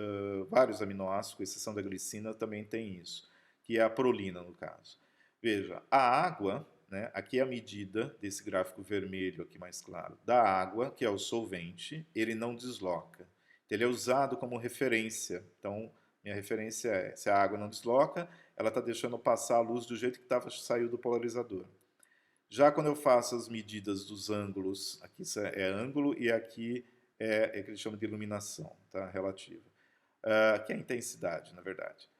aminoácidos, com exceção da glicina, também tem isso, que é a prolina, no caso. Veja, a água, né? Aqui é a medida desse gráfico vermelho aqui mais claro, da água, que é o solvente, ele não desloca. Ele é usado como referência. Então, minha referência é, se a água não desloca, ela está deixando passar a luz do jeito que saiu do polarizador. Já quando eu faço as medidas dos ângulos, aqui é ângulo e aqui é que eles chamam de iluminação, tá? Relativa. Que é a intensidade, na verdade.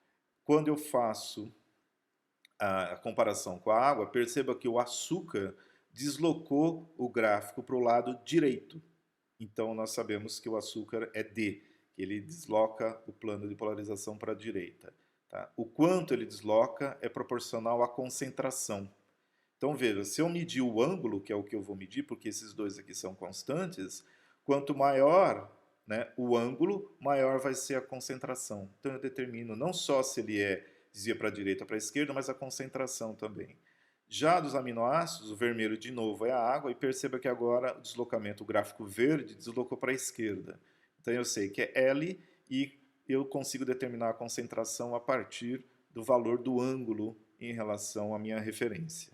Quando eu faço a comparação com a água, perceba que o açúcar deslocou o gráfico para o lado direito. Então, nós sabemos que o açúcar é D, que ele desloca o plano de polarização para a direita. Tá? O quanto ele desloca é proporcional à concentração. Então, veja, se eu medir o ângulo, que é o que eu vou medir, porque esses dois aqui são constantes, quanto maior, né, o ângulo, maior vai ser a concentração. Então, eu determino não só se ele desvia para a direita ou para a esquerda, mas a concentração também. Já dos aminoácidos, o vermelho de novo é a água, e perceba que agora o deslocamento, o gráfico verde, deslocou para a esquerda. Então eu sei que é L e eu consigo determinar a concentração a partir do valor do ângulo em relação à minha referência.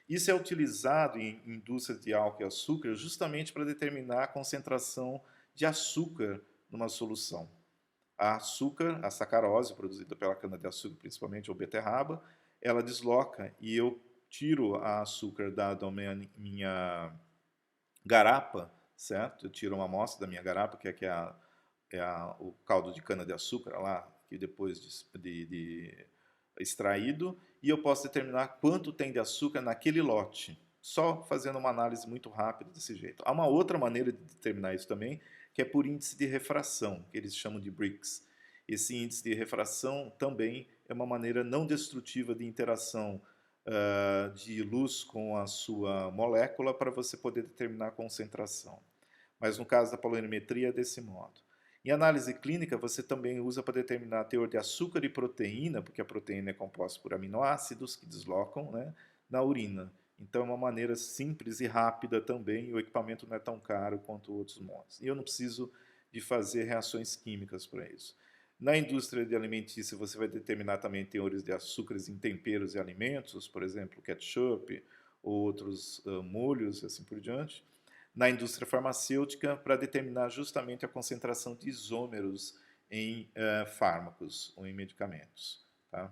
Isso é utilizado em indústrias de álcool e açúcar justamente para determinar a concentração de açúcar numa solução. A sacarose, produzida pela cana-de-açúcar, principalmente, ou beterraba, ela desloca e eu tiro a açúcar dado a minha garapa, certo? Eu tiro uma amostra da minha garapa, que o caldo de cana-de-açúcar lá, que depois de extraído, e eu posso determinar quanto tem de açúcar naquele lote, só fazendo uma análise muito rápida desse jeito. Há uma outra maneira de determinar isso também, que é por índice de refração, que eles chamam de Briggs. Esse índice de refração também é uma maneira não destrutiva de interação de luz com a sua molécula para você poder determinar a concentração. Mas no caso da polarimetria é desse modo. Em análise clínica, você também usa para determinar teor de açúcar e proteína, porque a proteína é composta por aminoácidos que deslocam, né, na urina. Então é uma maneira simples e rápida também, e o equipamento não é tão caro quanto outros modos. E eu não preciso de fazer reações químicas para isso. Na indústria de alimentícia, você vai determinar também teores de açúcares em temperos e alimentos, por exemplo, ketchup ou outros molhos, assim por diante. Na indústria farmacêutica, para determinar justamente a concentração de isômeros em fármacos ou em medicamentos. Tá?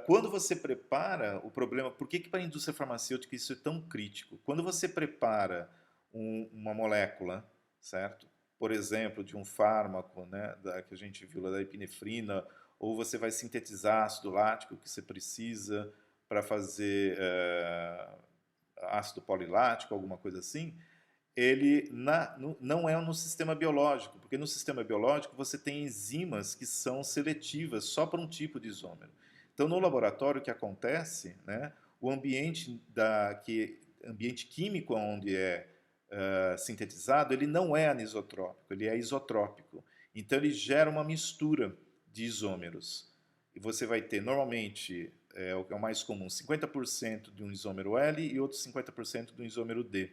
Quando você prepara o problema, por que para a indústria farmacêutica isso é tão crítico? Quando você prepara uma molécula, certo? por exemplo, de um fármaco, né, que a gente viu lá da epinefrina, ou você vai sintetizar ácido lático que você precisa para fazer ácido polilático, alguma coisa assim, ele não é no sistema biológico, porque no sistema biológico você tem enzimas que são seletivas só para um tipo de isômero. Então, no laboratório, o que acontece, né, o ambiente químico onde é sintetizado, ele não é anisotrópico, ele é isotrópico. Então, ele gera uma mistura de isômeros. E você vai ter, normalmente, o que é o mais comum, 50% de um isômero L e outro 50% de um isômero D.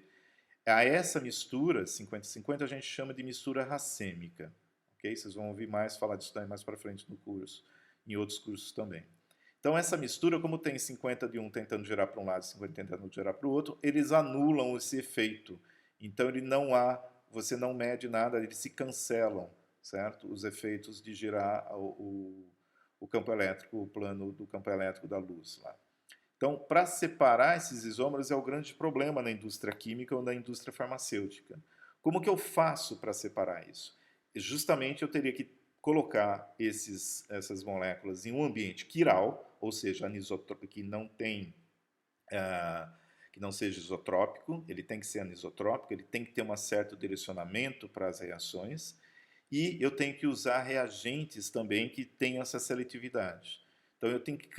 A essa mistura, 50-50, a gente chama de mistura racêmica. Okay? Vocês vão ouvir mais falar disso daí mais para frente no curso, em outros cursos também. Então, essa mistura, como tem 50 de um tentando gerar para um lado e 50 tentando gerar para o outro, eles anulam esse efeito. Então, você não mede nada, eles se cancelam, certo? Os efeitos de girar o campo elétrico, o plano do campo elétrico da luz lá. Então, para separar esses isômeros é o grande problema na indústria química ou na indústria farmacêutica. Como que eu faço para separar isso? Justamente eu teria que colocar essas moléculas em um ambiente quiral, ou seja, que não tem que não seja isotrópico, ele tem que ser anisotrópico, ele tem que ter um certo direcionamento para as reações, e eu tenho que usar reagentes também que tenham essa seletividade. Então eu tenho que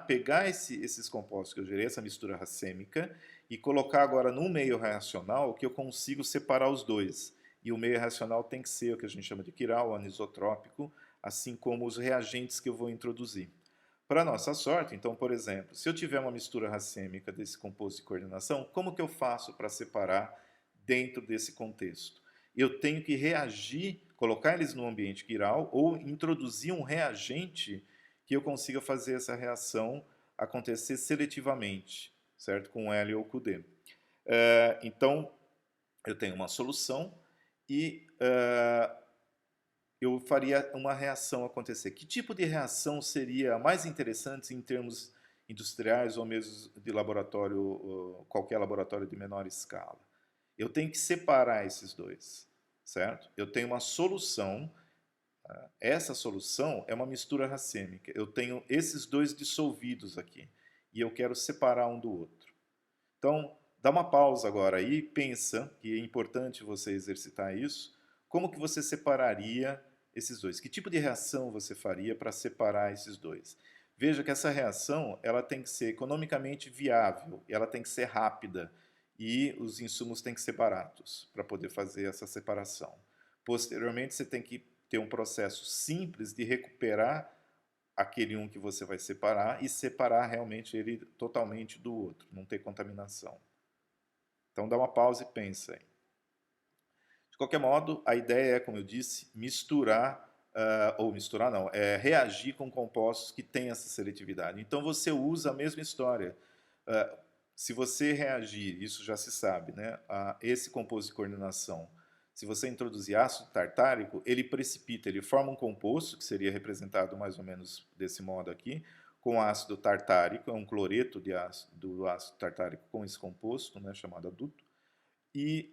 pegar esses compostos que eu gerei, essa mistura racêmica, e colocar agora num meio reacional que eu consigo separar os dois. E o meio reacional tem que ser o que a gente chama de quiral, anisotrópico, assim como os reagentes que eu vou introduzir. Para nossa sorte, então, por exemplo, se eu tiver uma mistura racêmica desse composto de coordenação, como que eu faço para separar dentro desse contexto? Eu tenho que reagir, colocar eles no ambiente quiral ou introduzir um reagente que eu consiga fazer essa reação acontecer seletivamente, certo? Com L ou com D. Então, eu tenho uma solução e eu faria uma reação acontecer. Que tipo de reação seria mais interessante em termos industriais ou mesmo de laboratório, qualquer laboratório de menor escala? Eu tenho que separar esses dois, certo? Eu tenho uma solução. Essa solução é uma mistura racêmica. Eu tenho esses dois dissolvidos aqui e eu quero separar um do outro. Então, dá uma pausa agora aí, pensa, que é importante você exercitar isso, como que você separaria esses dois? Que tipo de reação você faria para separar esses dois? Veja que essa reação ela tem que ser economicamente viável, ela tem que ser rápida e os insumos têm que ser baratos para poder fazer essa separação. Posteriormente, você tem que ter um processo simples de recuperar aquele um que você vai separar e separar realmente ele totalmente do outro, não ter contaminação. Então dá uma pausa e pensa aí. De qualquer modo, a ideia é, como eu disse, misturar, ou misturar não, é reagir com compostos que têm essa seletividade. Então você usa a mesma história. Se você reagir, isso já se sabe, né, a esse composto de coordenação, se você introduzir ácido tartárico, ele precipita, ele forma um composto, que seria representado mais ou menos desse modo aqui, com ácido tartárico, é um cloreto do ácido tartárico com esse composto, né, chamado aduto. E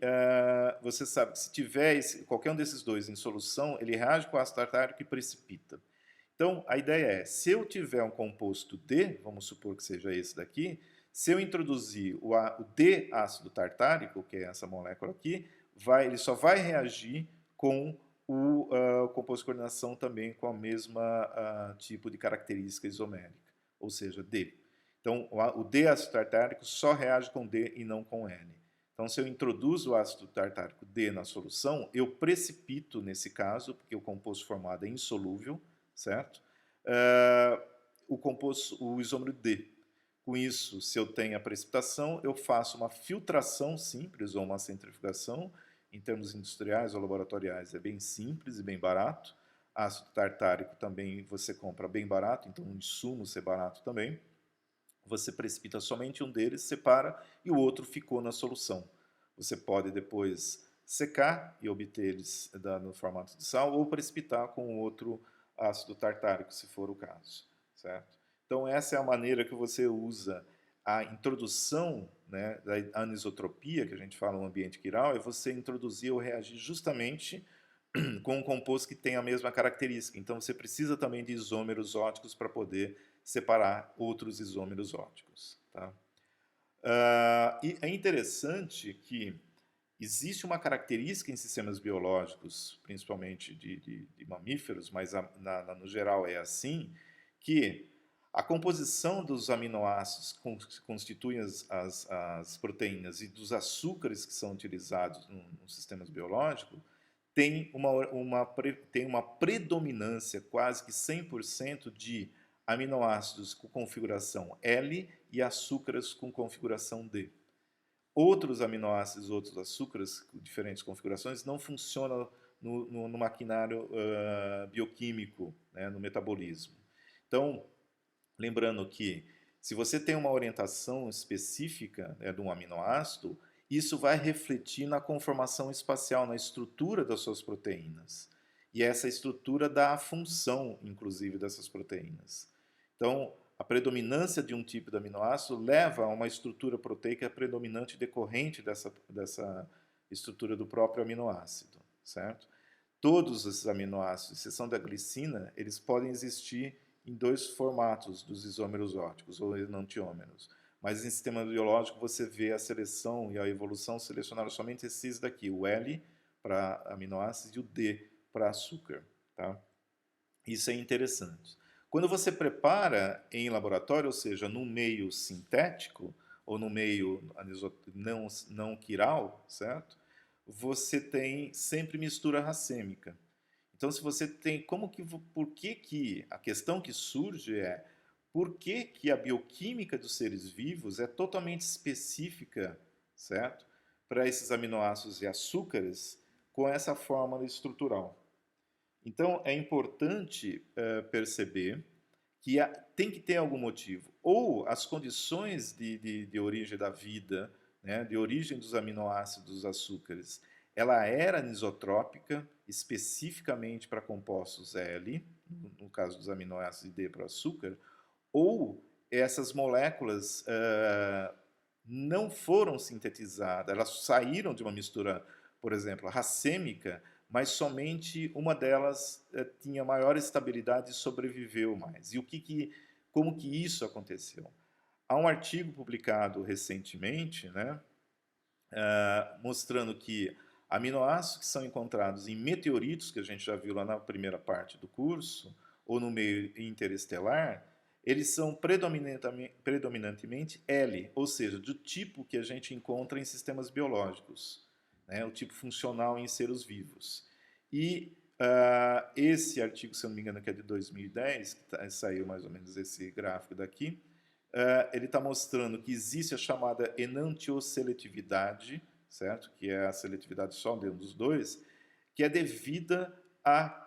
você sabe que se tiver qualquer um desses dois em solução, ele reage com o ácido tartárico e precipita. Então, a ideia é, se eu tiver um composto D, vamos supor que seja esse daqui, se eu introduzir o D-ácido tartárico, que é essa molécula aqui, ele só vai reagir com o composto de coordenação também com a mesma tipo de característica isomérica, ou seja, D. Então, o D-ácido tartárico só reage com D e não com N. Então, se eu introduzo o ácido tartárico D na solução, eu precipito nesse caso, porque o composto formado é insolúvel, certo? O isômero D. Com isso, se eu tenho a precipitação, eu faço uma filtração simples ou uma centrifugação. Em termos industriais ou laboratoriais, é bem simples e bem barato. Ácido tartárico também você compra bem barato, então o insumo ser barato também. Você precipita somente um deles, separa e o outro ficou na solução. Você pode depois secar e obter eles no formato de sal ou precipitar com outro ácido tartárico, se for o caso, certo? Então essa é a maneira que você usa a introdução, né, da anisotropia, que a gente fala no ambiente quiral, é você introduzir ou reagir justamente com um composto que tem a mesma característica. Então você precisa também de isômeros óticos para poder separar outros isômeros óticos. Tá? E é interessante que existe uma característica em sistemas biológicos, principalmente de mamíferos, mas no geral é assim, que a composição dos aminoácidos que constituem as proteínas e dos açúcares que são utilizados nos sistemas biológicos tem uma predominância quase que 100% de aminoácidos com configuração L e açúcares com configuração D. Outros aminoácidos, outros açúcares, com diferentes configurações, não funcionam no maquinário bioquímico, né, no metabolismo. Então, lembrando que se você tem uma orientação específica, né, de um aminoácido, isso vai refletir na conformação espacial, na estrutura das suas proteínas. E essa estrutura dá a função, inclusive, dessas proteínas. Então, a predominância de um tipo de aminoácido leva a uma estrutura proteica predominante decorrente dessa estrutura do próprio aminoácido, certo? Todos esses aminoácidos, exceção da glicina, eles podem existir em dois formatos dos isômeros óticos, ou enantiômeros. Mas em sistema biológico você vê a seleção e a evolução selecionaram somente esses daqui, o L para aminoácidos e o D para açúcar. Tá? Isso é interessante. Quando você prepara em laboratório, ou seja, num meio sintético, ou no meio não quiral, certo? Você tem sempre mistura racêmica. Então, se você tem, por que a questão que surge é por que a bioquímica dos seres vivos é totalmente específica, certo? Para esses aminoácidos e açúcares com essa fórmula estrutural. Então, é importante perceber que tem que ter algum motivo. Ou as condições de origem da vida, né, de origem dos aminoácidos, dos açúcares, ela era anisotrópica, especificamente para compostos L, no caso dos aminoácidos e D para açúcar, ou essas moléculas não foram sintetizadas, elas saíram de uma mistura, por exemplo, racêmica, mas somente uma delas tinha maior estabilidade e sobreviveu mais. E como que isso aconteceu? Há um artigo publicado recentemente, né, mostrando que aminoácidos que são encontrados em meteoritos, que a gente já viu lá na primeira parte do curso, ou no meio interestelar, eles são predominantemente L, ou seja, do tipo que a gente encontra em sistemas biológicos, né, o tipo funcional em seres vivos. E esse artigo, se eu não me engano, que é de 2010, que saiu mais ou menos esse gráfico daqui, ele está mostrando que existe a chamada enantioseletividade, certo? Que é a seletividade só dentro dos dois, que é devida à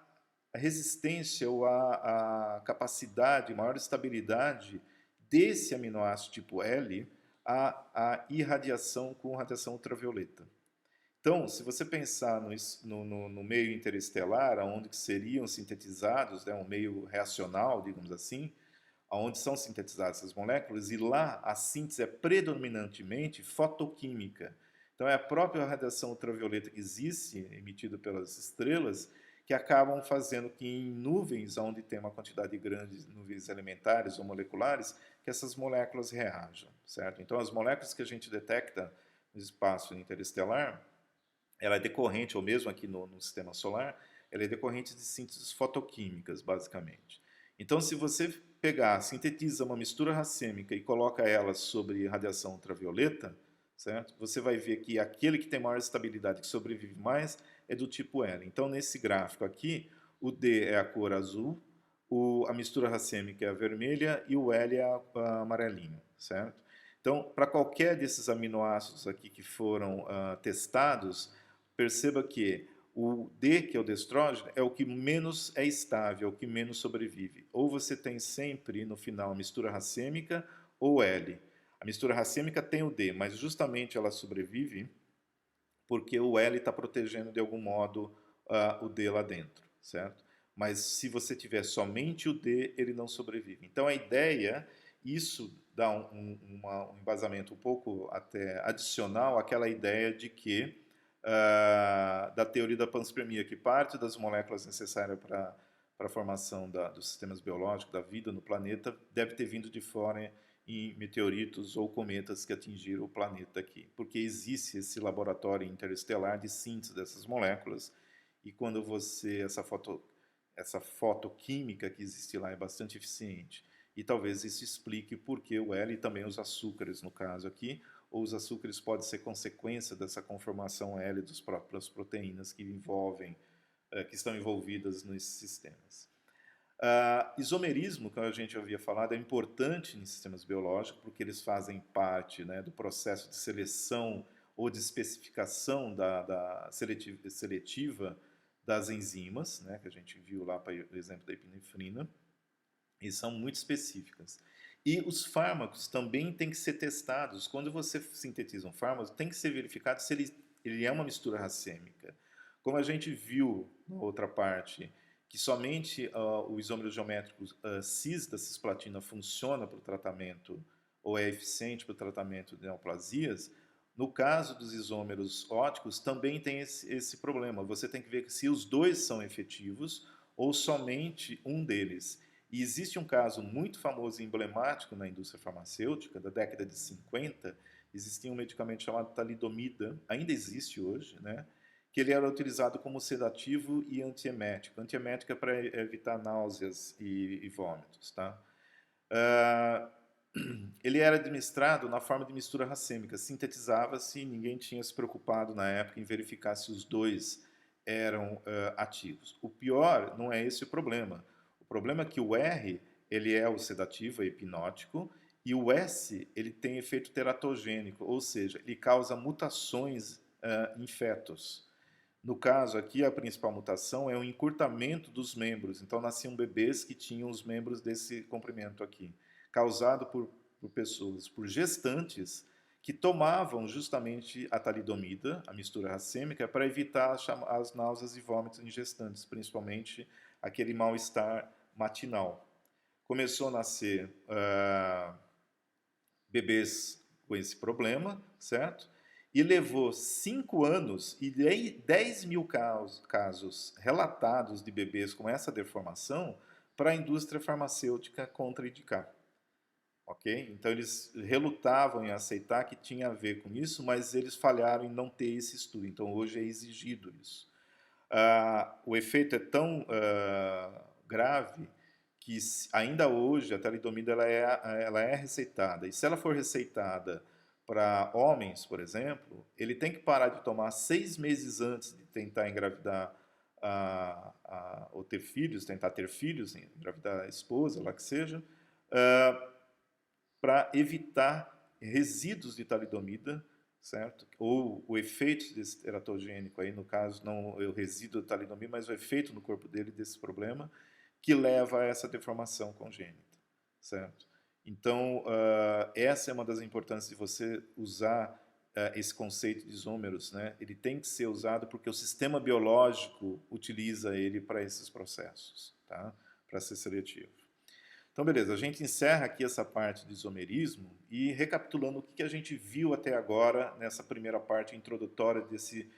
resistência ou à capacidade, maior estabilidade desse aminoácido tipo L à irradiação com radiação ultravioleta. Então, se você pensar no meio interestelar, onde seriam sintetizados, né, um meio reacional, digamos assim, onde são sintetizadas essas moléculas, e lá a síntese é predominantemente fotoquímica. Então é a própria radiação ultravioleta que existe, emitida pelas estrelas, que acabam fazendo que em nuvens, onde tem uma quantidade grande de nuvens elementares ou moleculares, que essas moléculas reajam, certo? Então as moléculas que a gente detecta no espaço interestelar, ela é decorrente, ou mesmo aqui no sistema solar, ela é decorrente de sínteses fotoquímicas, basicamente. Então, se você pegar, sintetiza uma mistura racêmica e coloca ela sobre radiação ultravioleta, certo? Você vai ver que aquele que tem maior estabilidade, que sobrevive mais, é do tipo L. Então, nesse gráfico aqui, o D é a cor azul, a mistura racêmica é a vermelha e o L é a amarelinho, certo? Então, para qualquer desses aminoácidos aqui que foram testados, perceba que o D, que é o destrógeno, é o que menos é estável, é o que menos sobrevive. Ou você tem sempre no final a mistura racêmica ou L. A mistura racêmica tem o D, mas justamente ela sobrevive porque o L está protegendo de algum modo o D lá dentro, certo? Mas se você tiver somente o D, ele não sobrevive. Então a ideia, isso dá um embasamento um pouco até adicional àquela ideia de que da teoria da panspermia, que parte das moléculas necessárias para a formação dos sistemas biológicos, da vida no planeta, deve ter vindo de fora em meteoritos ou cometas que atingiram o planeta aqui, porque existe esse laboratório interestelar de síntese dessas moléculas, e quando essa fotoquímica que existe lá é bastante eficiente, e talvez isso explique por que o L e também os açúcares, no caso aqui, ou os açúcares podem ser consequência dessa conformação L das próprias proteínas que que estão envolvidas nesses sistemas. Isomerismo, que a gente havia falado, é importante em sistemas biológicos, porque eles fazem parte, né, do processo de seleção ou de especificação seletiva das enzimas, né, que a gente viu lá, por exemplo, da epinefrina, e são muito específicas. E os fármacos também têm que ser testados. Quando você sintetiza um fármaco, tem que ser verificado se ele é uma mistura racêmica. Como a gente viu na outra parte, que somente o isômero geométrico cis da cisplatina funciona para o tratamento, ou é eficiente para o tratamento de neoplasias, no caso dos isômeros óticos também tem esse problema. Você tem que ver se os dois são efetivos ou somente um deles. E existe um caso muito famoso e emblemático na indústria farmacêutica, da década de 50, existia um medicamento chamado talidomida, ainda existe hoje, né? Que ele era utilizado como sedativo e antiemético. Antiemético é para evitar náuseas e vômitos, tá? Ele era administrado na forma de mistura racêmica, sintetizava-se e ninguém tinha se preocupado na época em verificar se os dois eram ativos. O pior não é esse o problema. O problema é que o R ele é o sedativo, é hipnótico, e o S ele tem efeito teratogênico, ou seja, ele causa mutações em fetos. No caso aqui, a principal mutação é o encurtamento dos membros. Então, nasciam bebês que tinham os membros desse comprimento aqui, causado por pessoas, por gestantes, que tomavam justamente a talidomida, a mistura racêmica, para evitar as náuseas e vômitos em gestantes, principalmente aquele mal-estar matinal. Começou a nascer bebês com esse problema, certo? E levou 5 anos e 10 mil casos relatados de bebês com essa deformação para a indústria farmacêutica contraindicar. Ok? Então eles relutavam em aceitar que tinha a ver com isso, mas eles falharam em não ter esse estudo. Então hoje é exigido isso. O efeito é tão grave que ainda hoje a talidomida ela é receitada. E se ela for receitada para homens, por exemplo, ele tem que parar de tomar 6 meses antes de tentar engravidar ou ter filhos, tentar ter filhos, engravidar a esposa, lá que seja, para evitar resíduos de talidomida, certo? Ou o efeito desse teratogênico, aí no caso não é o resíduo de talidomida, mas o efeito no corpo dele desse problema, que leva a essa deformação congênita, certo? Então, essa é uma das importâncias de você usar esse conceito de isômeros, né? Ele tem que ser usado porque o sistema biológico utiliza ele para esses processos, tá? Para ser seletivo. Então, beleza, a gente encerra aqui essa parte de isomerismo e recapitulando o que a gente viu até agora nessa primeira parte introdutória desse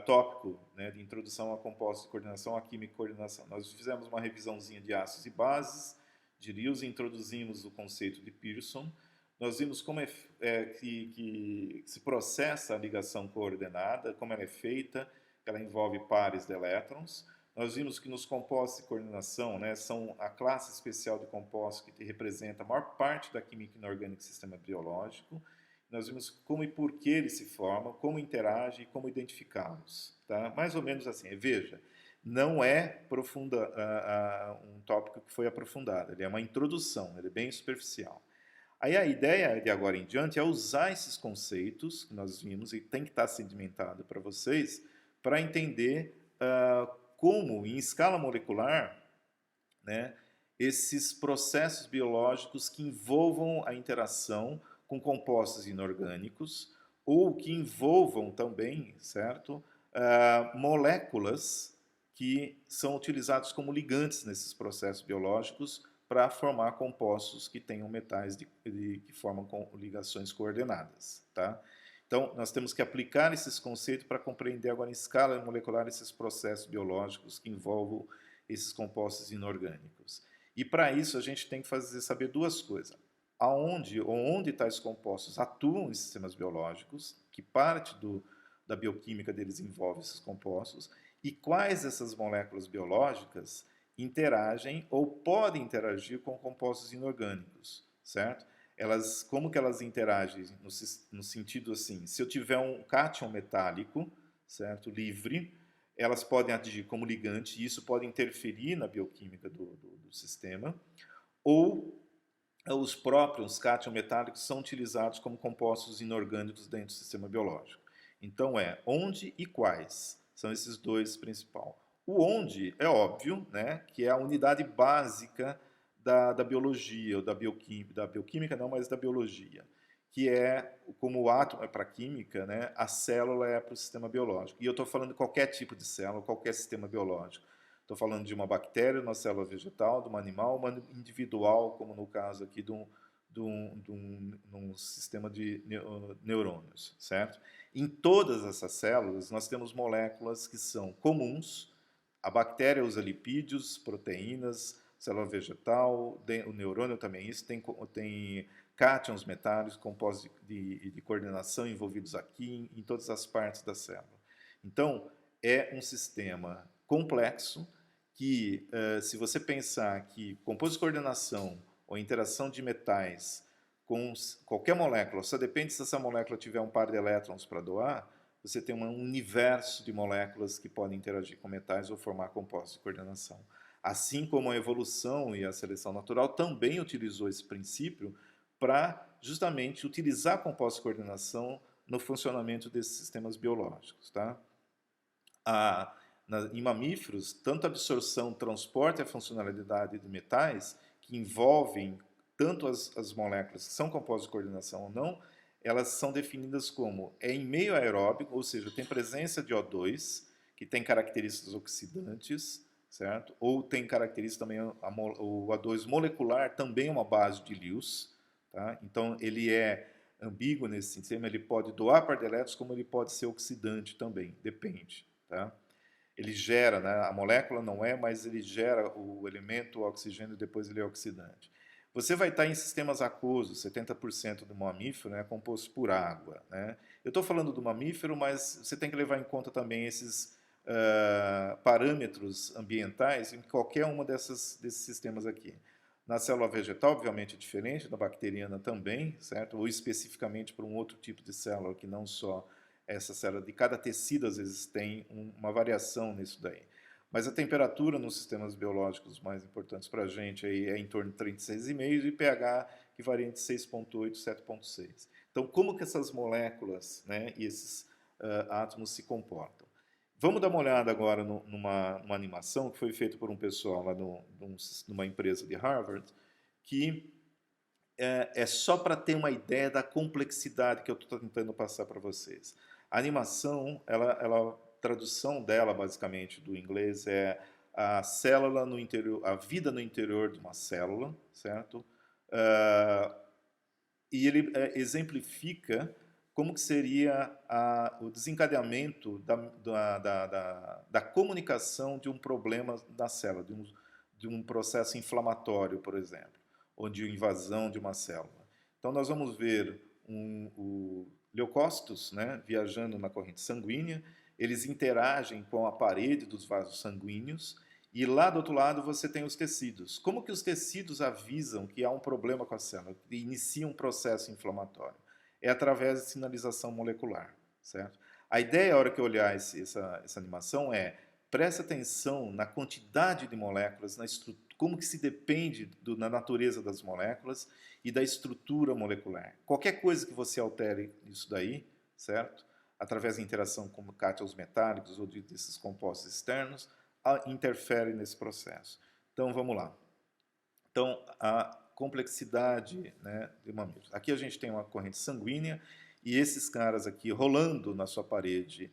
tópico, né, de introdução a compostos de coordenação, a química e coordenação. Nós fizemos uma revisãozinha de ácidos e bases, de Lewis, introduzimos o conceito de Pearson, nós vimos como que se processa a ligação coordenada, como ela é feita, ela envolve pares de elétrons. Nós vimos que nos compostos de coordenação, né, são a classe especial de compostos que representa a maior parte da química inorgânica do sistema biológico. Nós vimos como e por que eles se formam, como interagem e como identificá-los. Tá? Mais ou menos assim. Veja, não é um tópico que foi aprofundado, ele é uma introdução, ele é bem superficial. Aí a ideia de agora em diante é usar esses conceitos que nós vimos e tem que estar sedimentado para vocês, para entender como, em escala molecular, né, esses processos biológicos que envolvam a interação com compostos inorgânicos ou que envolvam também, certo, moléculas que são utilizadas como ligantes nesses processos biológicos para formar compostos que tenham metais que formam ligações coordenadas, tá? Então, nós temos que aplicar esses conceitos para compreender agora em escala molecular esses processos biológicos que envolvem esses compostos inorgânicos. E para isso a gente tem que saber duas coisas. Onde tais compostos atuam em sistemas biológicos, que parte da bioquímica deles envolve esses compostos, e quais essas moléculas biológicas interagem ou podem interagir com compostos inorgânicos, certo? Como que elas interagem no sentido assim, se eu tiver um cátion metálico, certo, livre, elas podem agir como ligante e isso pode interferir na bioquímica do sistema, ou os próprios cátion metálicos são utilizados como compostos inorgânicos dentro do sistema biológico. Então onde e quais são esses dois principais. O onde é óbvio, né, que é a unidade básica da biologia, ou da bioquímica não, mas da biologia, que é como o átomo é para a química, né, a célula é para o sistema biológico. E eu estou falando de qualquer tipo de célula, qualquer sistema biológico. Estou falando de uma bactéria, de uma célula vegetal, de um animal, uma individual, como no caso aqui de um sistema de neurônios, certo? Em todas essas células, nós temos moléculas que são comuns. A bactéria usa lipídios, proteínas, célula vegetal, o neurônio também isso, tem cátions metálicos, compostos de coordenação envolvidos aqui em todas as partes da célula. Então, é um sistema complexo que, se você pensar que composto de coordenação ou interação de metais com qualquer molécula, só depende se essa molécula tiver um par de elétrons para doar, você tem um universo de moléculas que podem interagir com metais ou formar compostos de coordenação. Assim como a evolução e a seleção natural também utilizou esse princípio para justamente utilizar compostos de coordenação no funcionamento desses sistemas biológicos. Tá? Em mamíferos, tanto a absorção, transporte e a funcionalidade de metais, que envolvem tanto as moléculas que são compostos de coordenação ou não, elas são definidas como em meio aeróbico, ou seja, tem presença de O2, que tem características oxidantes, certo? Ou tem características também, o O2 molecular também é uma base de Lewis, tá? Então ele é ambíguo nesse sistema, ele pode doar par de elétrons, como ele pode ser oxidante também, depende, tá? Ele gera, né? A molécula não é, mas ele gera o elemento o oxigênio e depois ele é oxidante. Você vai estar em sistemas aquosos, 70% do mamífero é composto por água. Né? Eu estou falando do mamífero, mas você tem que levar em conta também esses parâmetros ambientais em qualquer uma desses sistemas aqui. Na célula vegetal, obviamente, é diferente, da bacteriana também, certo? Ou especificamente para um outro tipo de célula, que não só essa célula. De cada tecido, às vezes, tem uma variação nisso daí. Mas a temperatura nos sistemas biológicos mais importantes para a gente aí é em torno de 36,5 e pH que varia entre 6,8 e 7,6. Então, como que essas moléculas, né, e esses átomos se comportam? Vamos dar uma olhada agora numa animação que foi feita por um pessoal lá numa empresa de Harvard, que é só para ter uma ideia da complexidade que eu estou tentando passar para vocês. A animação, tradução dela, basicamente, do inglês é a célula no interior, a vida no interior de uma célula, certo? E ele exemplifica como que seria o desencadeamento da comunicação de um problema da célula, de um processo inflamatório, por exemplo, ou de invasão de uma célula. Então, nós vamos ver leucócitos, né, viajando na corrente sanguínea, eles interagem com a parede dos vasos sanguíneos e lá do outro lado você tem os tecidos. Como que os tecidos avisam que há um problema com a célula, que inicia um processo inflamatório? É através de sinalização molecular, certo? A ideia, a hora que eu olhar essa animação, preste atenção na quantidade de moléculas, como que se depende da natureza das moléculas e da estrutura molecular. Qualquer coisa que você altere isso daí, certo? Através da interação com cátions metálicos ou desses compostos externos, interfere nesse processo. Então, vamos lá. Então, a complexidade, né, de mamíferos. Aqui a gente tem uma corrente sanguínea e esses caras aqui rolando na sua parede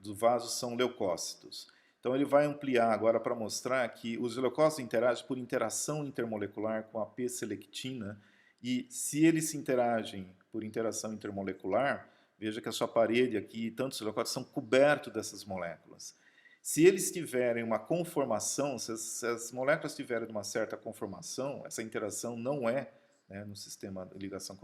do vaso são leucócitos. Então, ele vai ampliar agora para mostrar que os leucócitos interagem por interação intermolecular com a P-selectina e se eles se interagem por interação intermolecular, veja que a sua parede aqui e tantos cilicotes são cobertos dessas moléculas. Se eles tiverem uma conformação, se as moléculas tiverem uma certa conformação, essa interação não é, né, no sistema de ligação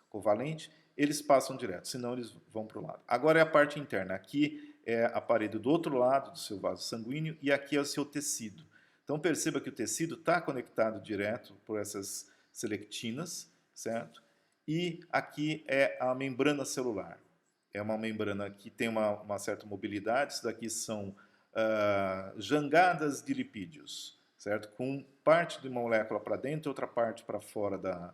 covalente, eles passam direto, senão eles vão para o lado. Agora é a parte interna. Aqui é a parede do outro lado do seu vaso sanguíneo e aqui é o seu tecido. Então perceba que o tecido está conectado direto por essas selectinas, certo? E aqui é a membrana celular. É uma membrana que tem uma certa mobilidade. Isso daqui são jangadas de lipídios, certo? Com parte de molécula para dentro e outra parte para fora da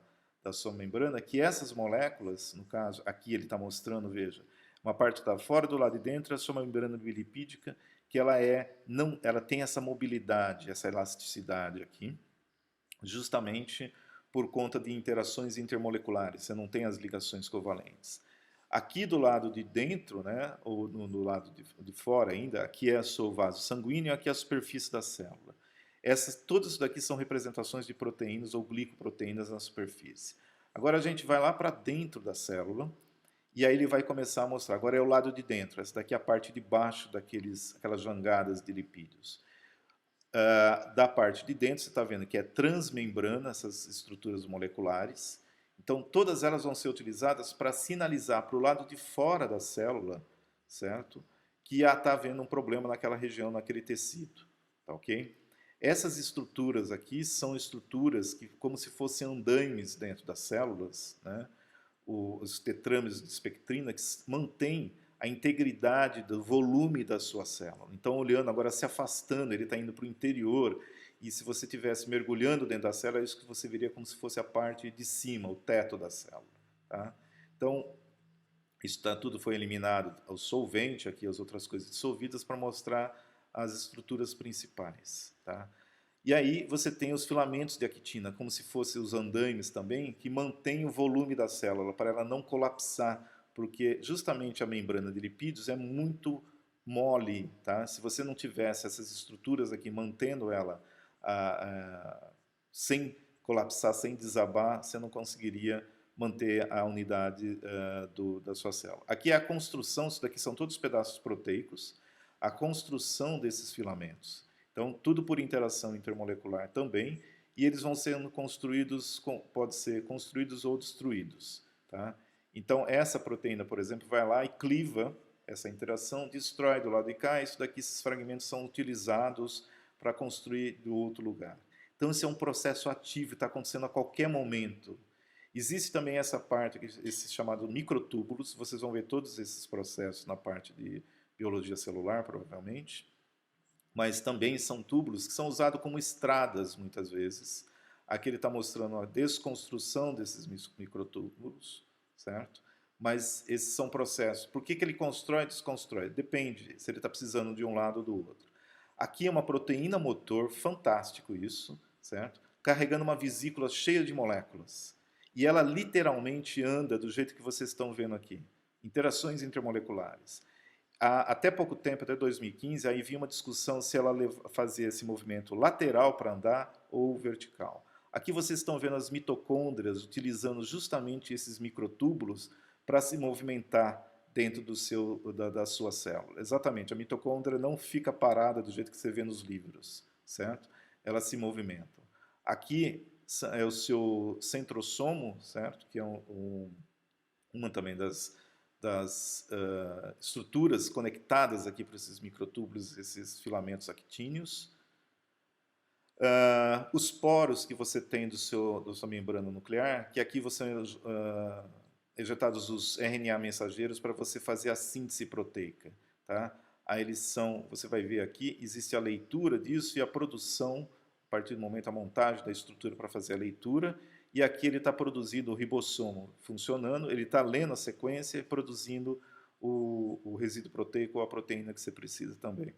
sua membrana, que essas moléculas, no caso, aqui ele está mostrando, veja, uma parte está fora do lado de dentro, a sua membrana bilipídica, que ela tem essa mobilidade, essa elasticidade aqui, justamente por conta de interações intermoleculares, você não tem as ligações covalentes. Aqui do lado de dentro, né, ou no lado de fora ainda, aqui é o seu vaso sanguíneo, aqui é a superfície da célula. Todas isso daqui são representações de proteínas ou glicoproteínas na superfície. Agora a gente vai lá para dentro da célula, e aí ele vai começar a mostrar. Agora é o lado de dentro, essa daqui é a parte de baixo aquelas jangadas de lipídios. Da parte de dentro, você está vendo que é transmembrana, essas estruturas moleculares. Então, todas elas vão ser utilizadas para sinalizar para o lado de fora da célula, certo? Que está havendo um problema naquela região, naquele tecido, tá ok? Essas estruturas aqui são estruturas que, como se fossem andaimes dentro das células, né? Os tetrâmeros de espectrina, que mantêm a integridade do volume da sua célula. Então, olhando agora, se afastando, ele está indo para o interior, e se você estivesse mergulhando dentro da célula, é isso que você veria como se fosse a parte de cima, o teto da célula. Tá? Então, tudo foi eliminado, o solvente aqui, as outras coisas dissolvidas, para mostrar as estruturas principais. Tá? E aí você tem os filamentos de actina, como se fossem os andaimes também, que mantêm o volume da célula, para ela não colapsar, porque justamente a membrana de lipídios é muito mole. Tá? Se você não tivesse essas estruturas aqui mantendo ela sem colapsar, sem desabar, você não conseguiria manter a unidade da sua célula. Aqui é a construção, isso daqui são todos pedaços proteicos, a construção desses filamentos. Então, tudo por interação intermolecular também, e eles vão sendo construídos, pode ser construídos ou destruídos. Tá? Então, essa proteína, por exemplo, vai lá e cliva essa interação, destrói do lado de cá, isso daqui, esses fragmentos são utilizados para construir do outro lugar. Então, esse é um processo ativo, está acontecendo a qualquer momento. Existe também essa parte, esse chamado microtúbulos, vocês vão ver todos esses processos na parte de biologia celular, provavelmente, mas também são túbulos que são usados como estradas, muitas vezes. Aqui ele está mostrando a desconstrução desses microtúbulos, certo? Mas esses são processos. Por que ele constrói e desconstrói? Depende se ele está precisando de um lado ou do outro. Aqui é uma proteína motor, fantástico isso, certo? Carregando uma vesícula cheia de moléculas. E ela literalmente anda do jeito que vocês estão vendo aqui. Interações intermoleculares. Até pouco tempo, até 2015, aí vinha uma discussão se ela fazia esse movimento lateral para andar ou vertical. Aqui vocês estão vendo as mitocôndrias utilizando justamente esses microtúbulos para se movimentar dentro da sua célula. Exatamente, a mitocôndria não fica parada do jeito que você vê nos livros, certo? Elas se movimentam. Aqui é o seu centrosomo, certo? Que é uma também das estruturas conectadas aqui para esses microtúbulos, esses filamentos actíneos. Os poros que você tem da sua membrana nuclear, que aqui você ejetados os RNA mensageiros para você fazer a síntese proteica. Tá? Aí você vai ver aqui, existe a leitura disso e a produção, a partir do momento a montagem da estrutura para fazer a leitura, e aqui ele está produzindo o ribossomo funcionando, ele está lendo a sequência e produzindo o resíduo proteico ou a proteína que você precisa também.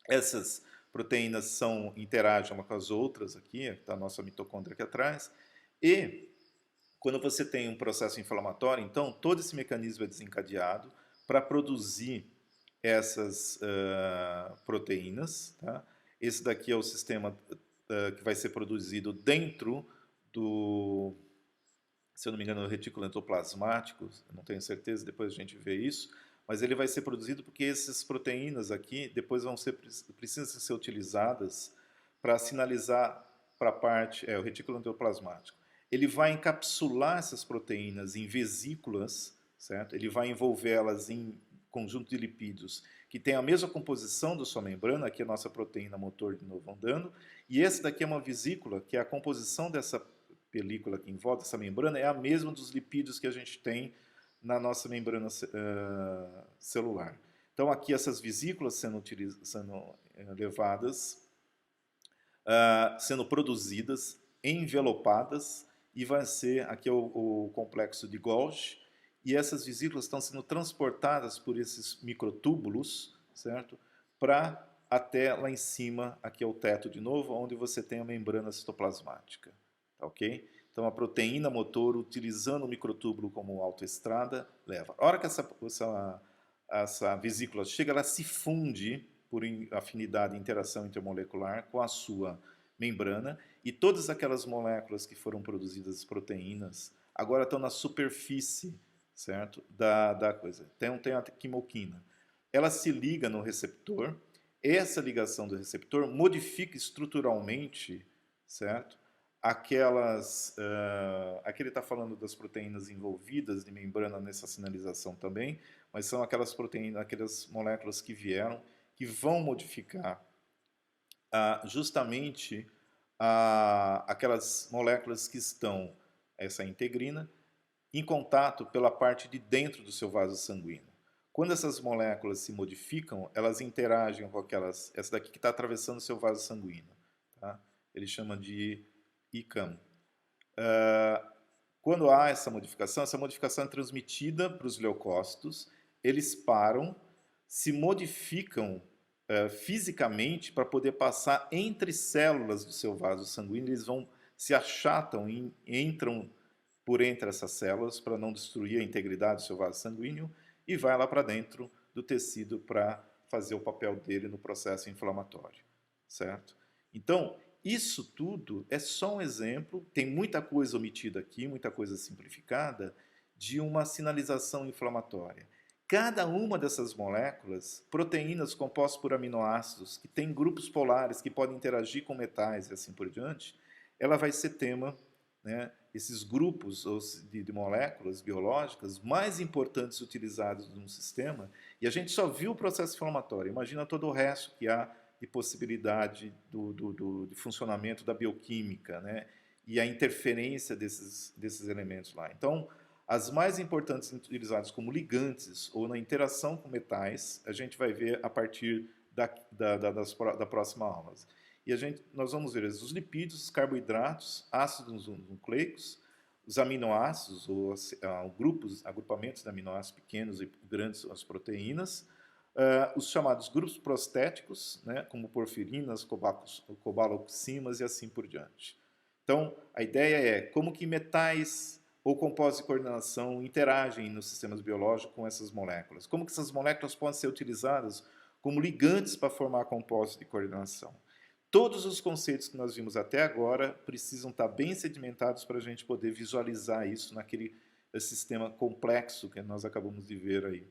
Essas proteínas interagem uma com as outras aqui, está a nossa mitocôndria aqui atrás, e quando você tem um processo inflamatório, então todo esse mecanismo é desencadeado para produzir essas proteínas. Tá? Esse daqui é o sistema que vai ser produzido dentro se eu não me engano, o retículo endoplasmático, não tenho certeza, depois a gente vê isso, mas ele vai ser produzido porque essas proteínas aqui depois precisam ser utilizadas para sinalizar para a parte, o retículo endoplasmático. Ele vai encapsular essas proteínas em vesículas, certo? Ele vai envolvê-las em conjunto de lipídios que tem a mesma composição da sua membrana, aqui é a nossa proteína motor de novo andando, e esse daqui é uma vesícula, que é a composição dessa película que envolve essa membrana, é a mesma dos lipídios que a gente tem na nossa membrana celular. Então, aqui essas vesículas sendo levadas, sendo produzidas, envelopadas, e vai ser, aqui é o complexo de Golgi, e essas vesículas estão sendo transportadas por esses microtúbulos, certo? Para até lá em cima, aqui é o teto de novo, onde você tem a membrana citoplasmática, tá ok? Então a proteína motor, utilizando o microtúbulo como autoestrada, leva. A hora que essa vesícula chega, ela se funde por afinidade e interação intermolecular com a sua membrana, e todas aquelas moléculas que foram produzidas, as proteínas, agora estão na superfície, certo? Da coisa. Tem a quimoquina. Ela se liga no receptor, essa ligação do receptor modifica estruturalmente, certo? Aqui ele está falando das proteínas envolvidas de membrana nessa sinalização também, mas são aquelas proteínas, aquelas moléculas que vieram, que vão modificar justamente aquelas moléculas que estão, essa integrina, em contato pela parte de dentro do seu vaso sanguíneo. Quando essas moléculas se modificam, elas interagem com aquelas, essa daqui que está atravessando o seu vaso sanguíneo, tá? Ele chama de ICAM. Quando há essa modificação é transmitida para os leucócitos, eles param, se modificam fisicamente para poder passar entre células do seu vaso sanguíneo, eles se achatam e entram por entre essas células para não destruir a integridade do seu vaso sanguíneo e vai lá para dentro do tecido para fazer o papel dele no processo inflamatório, certo? Então, isso tudo é só um exemplo, tem muita coisa omitida aqui, muita coisa simplificada, de uma sinalização inflamatória. Cada uma dessas moléculas, proteínas compostas por aminoácidos, que têm grupos polares que podem interagir com metais e assim por diante, ela vai ser tema, né, esses grupos de moléculas biológicas mais importantes utilizados num sistema, e a gente só viu o processo inflamatório. Imagina todo o resto que há de possibilidade de funcionamento da bioquímica, né, e a interferência desses elementos lá. Então, as mais importantes utilizadas como ligantes ou na interação com metais, a gente vai ver a partir da próxima aula. E nós vamos ver os lipídios, os carboidratos, ácidos nucleicos, os aminoácidos, ou agrupamentos de aminoácidos pequenos e grandes, as proteínas, os chamados grupos prostéticos, né, como porfirinas, cobaloximas e assim por diante. Então, a ideia é como que metais ou compostos de coordenação interagem nos sistemas biológicos com essas moléculas. Como que essas moléculas podem ser utilizadas como ligantes para formar compostos de coordenação. Todos os conceitos que nós vimos até agora precisam estar bem sedimentados para a gente poder visualizar isso naquele sistema complexo que nós acabamos de ver aí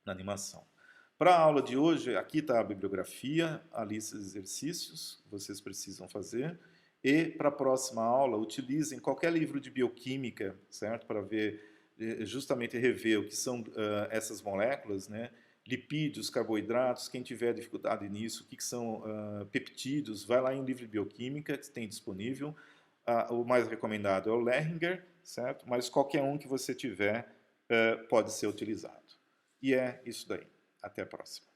na animação. Para a aula de hoje, aqui está a bibliografia, a lista de exercícios que vocês precisam fazer. E para a próxima aula, utilizem qualquer livro de bioquímica, certo? Para ver, justamente rever o que são essas moléculas, né? Lipídios, carboidratos, quem tiver dificuldade nisso, o que são peptídeos, vai lá em um livro de bioquímica que tem disponível. O mais recomendado é o Lehringer, certo? Mas qualquer um que você tiver pode ser utilizado. E é isso daí. Até a próxima.